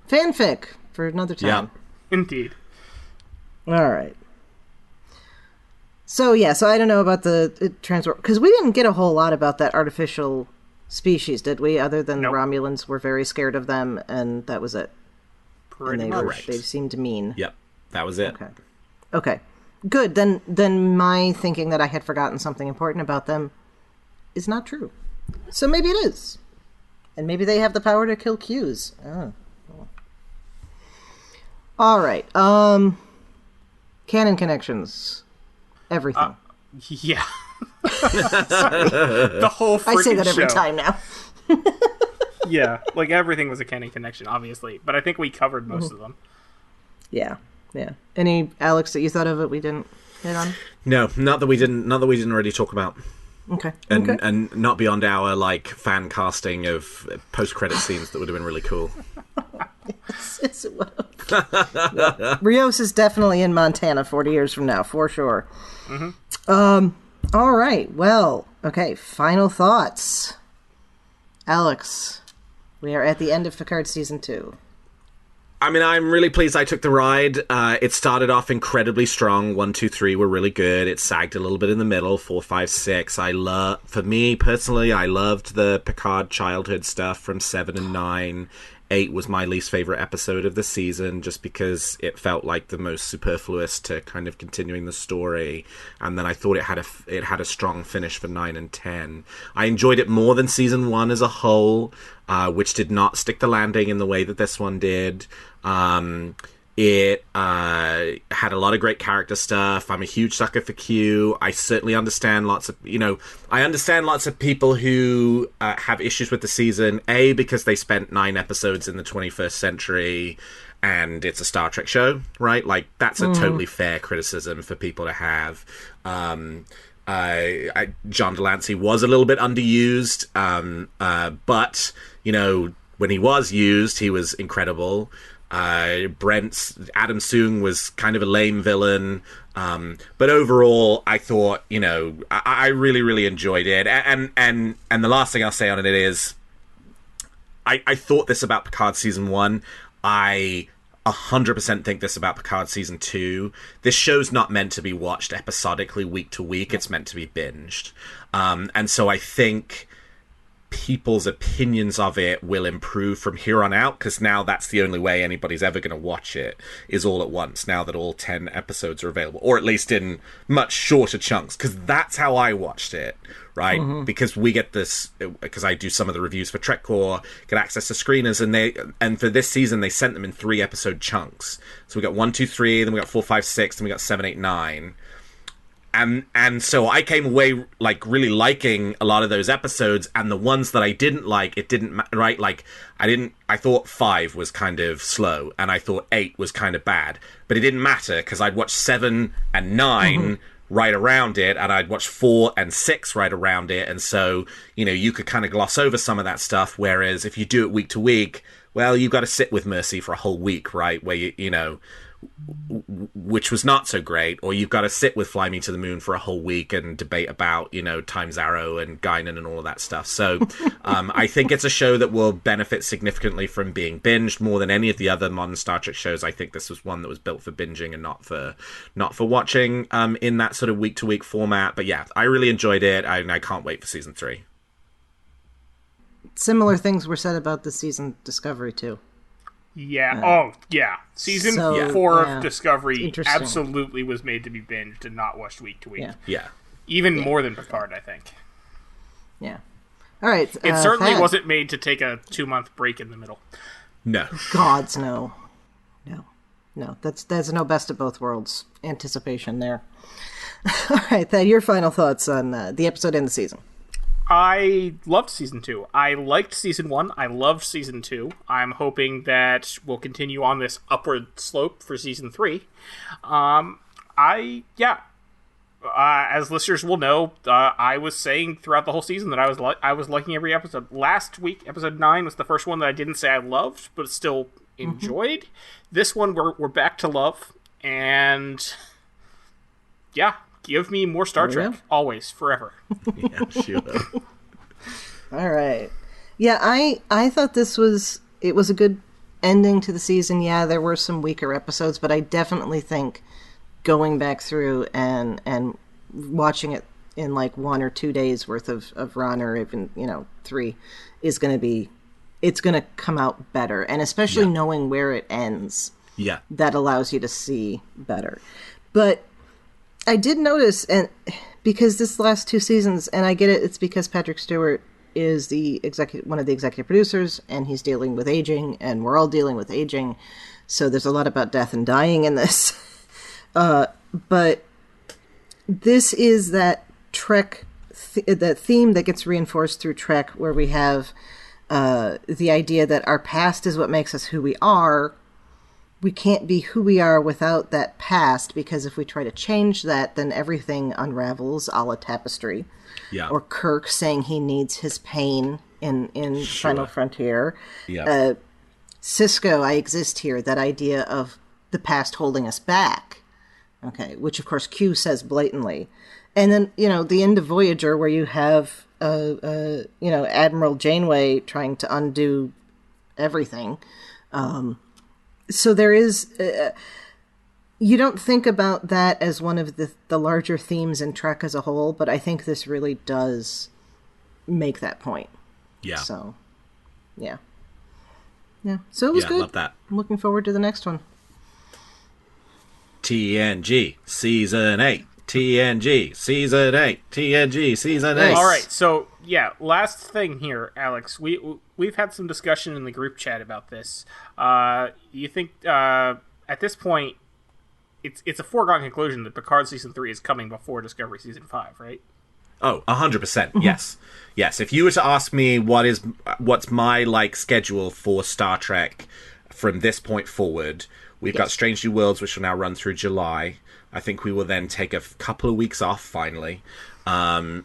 Fanfic for another time.
Yeah.
Indeed.
All right. So I don't know about the transwarp, because we didn't get a whole lot about that artificial species, did we? Other than
Nope.
the Romulans were very scared of them, and that was it.
Pretty
And
much.
they seemed mean.
Yep. That was it.
Okay. Good. Then my thinking that I had forgotten something important about them is not true. So maybe it is. And maybe they have the power to kill Qs. Oh. All right. Canon connections. Everything.
Yeah. The whole freaking show.
I say that every time now.
Yeah, like everything was a Kenny connection, obviously, but I think we covered most of them.
Yeah. Any, Alex, that you thought of that we didn't hit on?
No, not that we didn't already talk about.
Okay.
And not beyond our like fan casting of post-credit scenes that would have been really cool.
Yes, it would have. Rios is definitely in Montana 40 years from now, for sure. All right. Well, okay. Final thoughts. Alex, we are at the end of Picard Season 2.
I mean, I'm really pleased I took the ride. It started off incredibly strong. 1, 2, 3 were really good. It sagged a little bit in the middle. 4, 5, 6. For me, personally, I loved the Picard childhood stuff from 7 and 9. 8 was my least favorite episode of the season, just because it felt like the most superfluous to kind of continuing the story. And then I thought it had a strong finish for 9 and 10. I enjoyed it more than season 1 as a whole, which did not stick the landing in the way that this one did. It had a lot of great character stuff. I'm a huge sucker for Q. I certainly understand lots of people who have issues with the season, A, because they spent 9 episodes in the 21st century and it's a Star Trek show, right? Like, that's a totally fair criticism for people to have. John Delancey was a little bit underused, but, when he was used, he was incredible. Adam Soong was kind of a lame villain, but overall, I thought, I really, really enjoyed it. And the last thing I'll say on it is, I thought this about Picard Season 1. I 100% think this about Picard Season 2. This show's not meant to be watched episodically week to week. It's meant to be binged. And so I think people's opinions of it will improve from here on out, because now that's the only way anybody's ever going to watch it, is all at once, now that all 10 episodes are available, or at least in much shorter chunks, because that's how I watched it, right? Because we get this, because I do some of the reviews for TrekCore, get access to screeners, and for this season they sent them in 3 episode chunks. So we got 1, 2, 3, then we got 4, 5, 6, then we got 7, 8, 9. And so I came away like really liking a lot of those episodes, and the ones that I didn't like, it didn't, right? Like I thought 5 was kind of slow, and I thought 8 was kind of bad, but it didn't matter because I'd watched 7 and 9 right around it, and I'd watched 4 and 6 right around it. And so, you could kind of gloss over some of that stuff. Whereas if you do it week to week, well, you've got to sit with Mercy for a whole week, right? Where which was not so great, or you've got to sit with Fly Me to the Moon for a whole week and debate about, Time's Arrow and Guinan and all of that stuff. So I think it's a show that will benefit significantly from being binged more than any of the other modern Star Trek shows. I think this was one that was built for binging and not for watching in that sort of week-to-week format. But yeah, I really enjoyed it, and I can't wait for season 3.
Similar things were said about the season Discovery, too.
Yeah. Season 4 of Discovery absolutely was made to be binged and not watched week to week.
Yeah.
Even more than Picard, I think.
Yeah. All right.
It certainly wasn't made to take a 2-month break in the middle.
No.
Gods, no. No. That's no best of both worlds anticipation there. All right, Thad, your final thoughts on the episode and the season.
I loved season 2. I liked season 1. I loved season 2. I'm hoping that we'll continue on this upward slope for season 3. As listeners will know, I was saying throughout the whole season that I was liking every episode. Last week, episode 9 was the first one that I didn't say I loved, but still enjoyed. This one, we're back to love, and yeah. Give me more Star Trek. Always. Forever.
Yeah, sure.
All right. Yeah, I thought it was a good ending to the season. Yeah, there were some weaker episodes, but I definitely think going back through and watching it in like 1 or 2 days worth of run, or even, 3, is going to be, it's going to come out better. And especially knowing where it ends.
Yeah.
That allows you to see better. But I did notice, and because this last 2 seasons, and I get it, it's because Patrick Stewart is one of the executive producers, and he's dealing with aging, and we're all dealing with aging, so there's a lot about death and dying in this. But this is that Trek, that theme that gets reinforced through Trek, where we have the idea that our past is what makes us who we are. We can't be who we are without that past, because if we try to change that, then everything unravels, a la Tapestry.
Yeah.
Or Kirk saying he needs his pain in Final Frontier.
Yeah.
Cisco, I exist here, that idea of the past holding us back. Okay, which of course Q says blatantly. And then, the end of Voyager, where you have, Admiral Janeway trying to undo everything. So there is... you don't think about that as one of the larger themes in Trek as a whole, but I think this really does make that point.
Yeah.
So, yeah. Yeah, so it was good.
I love that.
I'm looking forward to the next one.
TNG Season 8. TNG Season 8. TNG Season 8.
All right, so, last thing here, Alex. We've had some discussion in the group chat about this. You think, at this point, it's a foregone conclusion that Picard Season 3 is coming before Discovery Season 5, right?
Oh, 100%. Yes. Yes. If you were to ask me what's my schedule for Star Trek from this point forward, we've got Strange New Worlds, which will now run through July. I think we will then take a couple of weeks off finally, and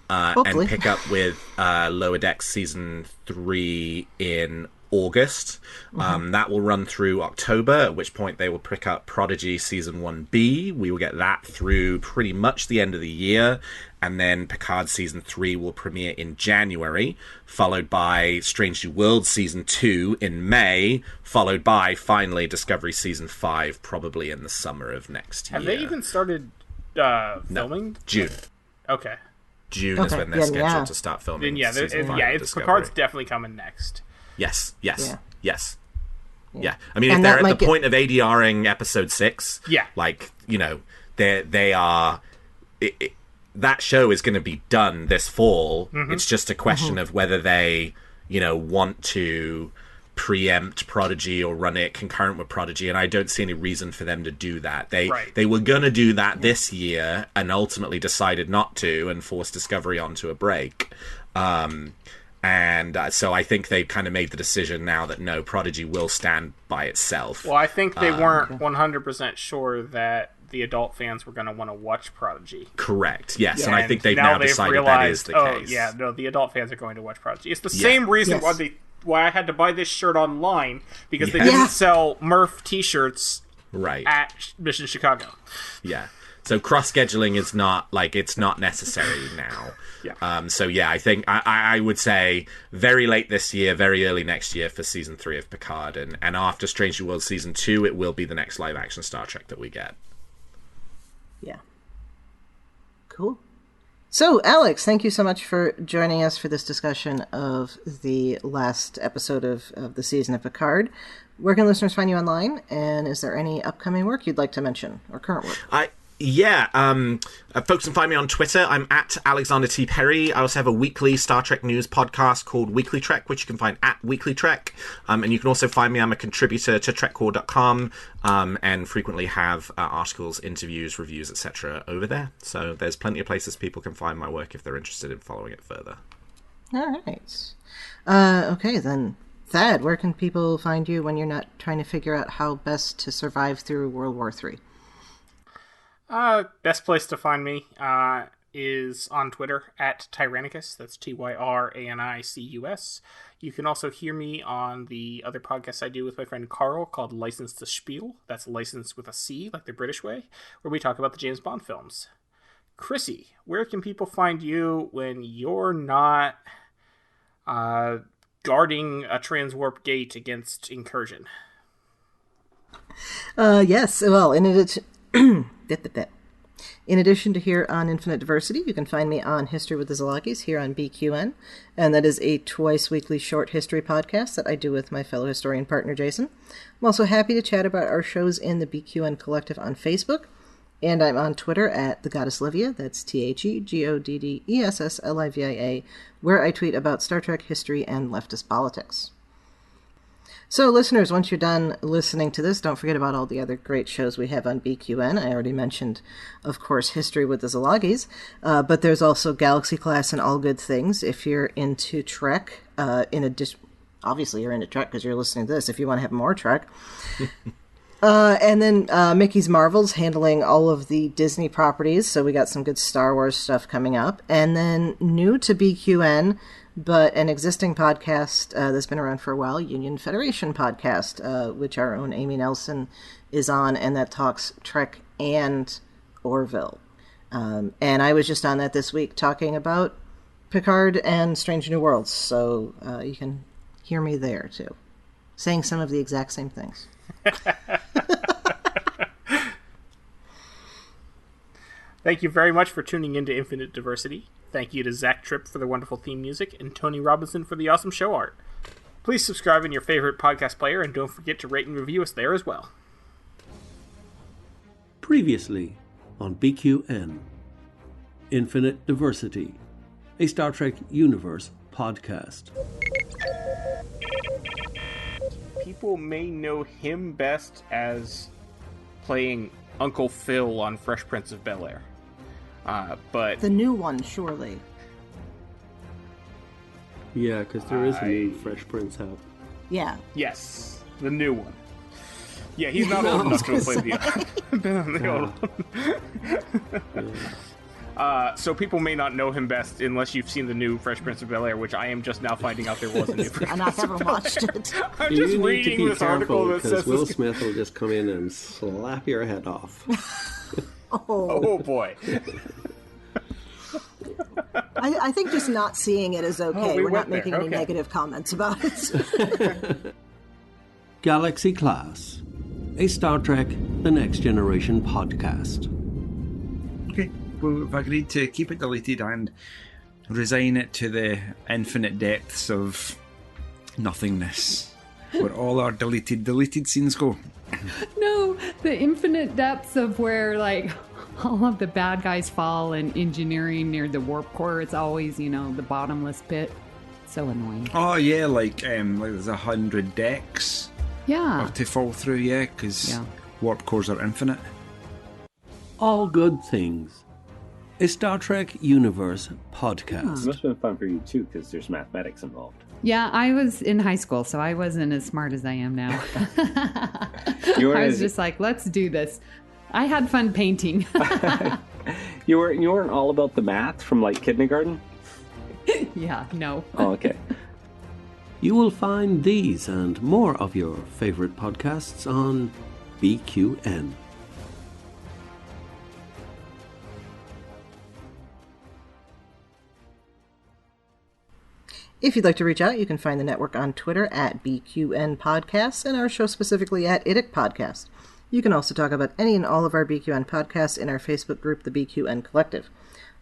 pick up with Lower Decks Season 3 in August. That will run through October, at which point they will pick up Prodigy Season 1B. We will get that through pretty much the end of the year, and then Picard Season 3 will premiere in January, followed by Strange New Worlds Season 2 in May, followed by, finally, Discovery Season 5, probably in the summer of next year.
Have they even started filming?
No, June.
Okay.
June is when they're scheduled to start filming.
Then
Season 5 of Discovery.
Picard's definitely coming next.
Yes.
Yeah.
I mean, if they're at the point of ADRing episode 6, they are... that show is going to be done this fall. Mm-hmm. It's just a question of whether they, want to preempt Prodigy or run it concurrent with Prodigy, and I don't see any reason for them to do that. They were going to do that this year and ultimately decided not to and forced Discovery onto a break. So I think they've kind of made the decision now that no, Prodigy will stand by itself.
Well, I think they weren't 100% sure that the adult fans were going to want to watch Prodigy.
Correct, yes. And I think they've now decided
realized,
that is the case.
Yeah, no, the adult fans are going to watch Prodigy. It's the same reason why I had to buy this shirt online, because they didn't sell Murph t-shirts at Mission Chicago.
Yeah. So cross-scheduling is not, it's not necessary now. I think I would say very late this year, very early next year for Season 3 of Picard. And after Strange New Worlds Season 2, it will be the next live-action Star Trek that we get.
Yeah. Cool. So, Alex, thank you so much for joining us for this discussion of the last episode of the season of Picard. Where can listeners find you online? And is there any upcoming work you'd like to mention, or current work?
Folks can find me on Twitter. I'm at Alexander T. Perry. I also have a weekly Star Trek news podcast called Weekly Trek, which you can find at Weekly Trek. And you can also find me, I'm a contributor to TrekCore.com, and frequently have articles, interviews, reviews, etc. over there. So there's plenty of places people can find my work if they're interested in following it further.
All right. Okay, then. Thad, where can people find you when you're not trying to figure out how best to survive through World War III?
Best place to find me is on Twitter at Tyrannicus. That's Tyranicus. You can also hear me on the other podcast I do with my friend Carl called License to Spiel. That's license with a C, like the British way, where we talk about the James Bond films. Chrissy, where can people find you when you're not guarding a transwarp gate against incursion?
Yes, well, in addition to here on Infinite Diversity, you can find me on History with the Zalakis here on BQN, and that is a twice-weekly short history podcast that I do with my fellow historian partner Jason. I'm also happy to chat about our shows in the BQN Collective on Facebook, and I'm on Twitter at The Goddess Livia, that's TheGoddessLivia, where I tweet about Star Trek history and leftist politics. So, listeners, once you're done listening to this, don't forget about all the other great shows we have on BQN. I already mentioned, of course, History with the Zalagis, but there's also Galaxy Class and All Good Things. If you're into Trek, obviously you're into Trek because you're listening to this, if you want to have more Trek. And then Mickey's Marvels, handling all of the Disney properties, so we got some good Star Wars stuff coming up. And then new to BQN, but an existing podcast that's been around for a while, Union Federation podcast, which our own Amy Nelson is on, and that talks Trek and Orville. And I was just on that this week talking about Picard and Strange New Worlds, so you can hear me there, too, saying some of the exact same things.
Thank you very much for tuning into Infinite Diversity. Thank you to Zach Tripp for the wonderful theme music and Tony Robinson for the awesome show art. Please subscribe in your favorite podcast player and don't forget to rate and review us there as well.
Previously on BQN, Infinite Diversity, a Star Trek Universe podcast.
People may know him best as playing Uncle Phil on Fresh Prince of Bel-Air. But
the new one, surely.
Yeah, because there is a new Fresh Prince out.
Yeah.
Yes, the new one. Yeah, he's not old enough to have played the old one. So people may not know him best unless you've seen the new Fresh Prince of Bel-Air, which I am just now finding out there was a new Fresh
And I haven't watched it.
I'm just reading this article that says
Will Smith will just come in and slap your head off.
Oh boy.
I think just not seeing it is okay. We're not making any
Okay.
negative comments about it.
Galaxy Class, a Star Trek The Next Generation podcast.
Okay, well, we've agreed to keep it deleted and resign it to the infinite depths of nothingness, where all our deleted scenes go.
No, the infinite depths of where, like, all of the bad guys fall in engineering near the warp core. It's always, the bottomless pit. So annoying.
Oh yeah, like there's 100 decks
Yeah.
to fall through, yeah, because warp cores are infinite.
All Good Things, a Star Trek Universe podcast.
It must have been fun for you too, because there's mathematics involved.
Yeah, I was in high school, so I wasn't as smart as I am now. I was just like, let's do this. I had fun painting.
You weren't all about the math from like kindergarten?
Yeah, no.
Oh, okay.
You will find these and more of your favorite podcasts on BQN.
If you'd like to reach out, you can find the network on Twitter at BQN Podcasts and our show specifically at IDIC Podcast. You can also talk about any and all of our BQN podcasts in our Facebook group, the BQN Collective.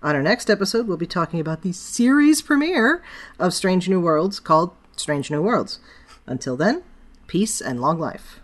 On our next episode, we'll be talking about the series premiere of Strange New Worlds called Strange New Worlds. Until then, peace and long life.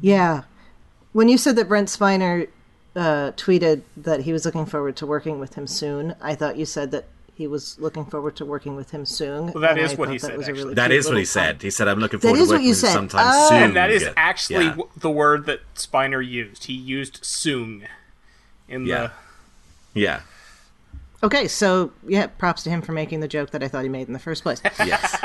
Yeah. When you said that Brent Spiner tweeted that he was looking forward to working with him soon, I thought you said that he was looking forward to working with him soon.
Well, that is what he said, actually.
That is what he said. He said, I'm looking forward to working with you sometime
Oh.
soon.
And that is actually the word that Spiner used. He used soon in the...
Yeah.
Okay, so, yeah, props to him for making the joke that I thought he made in the first place.
Yes.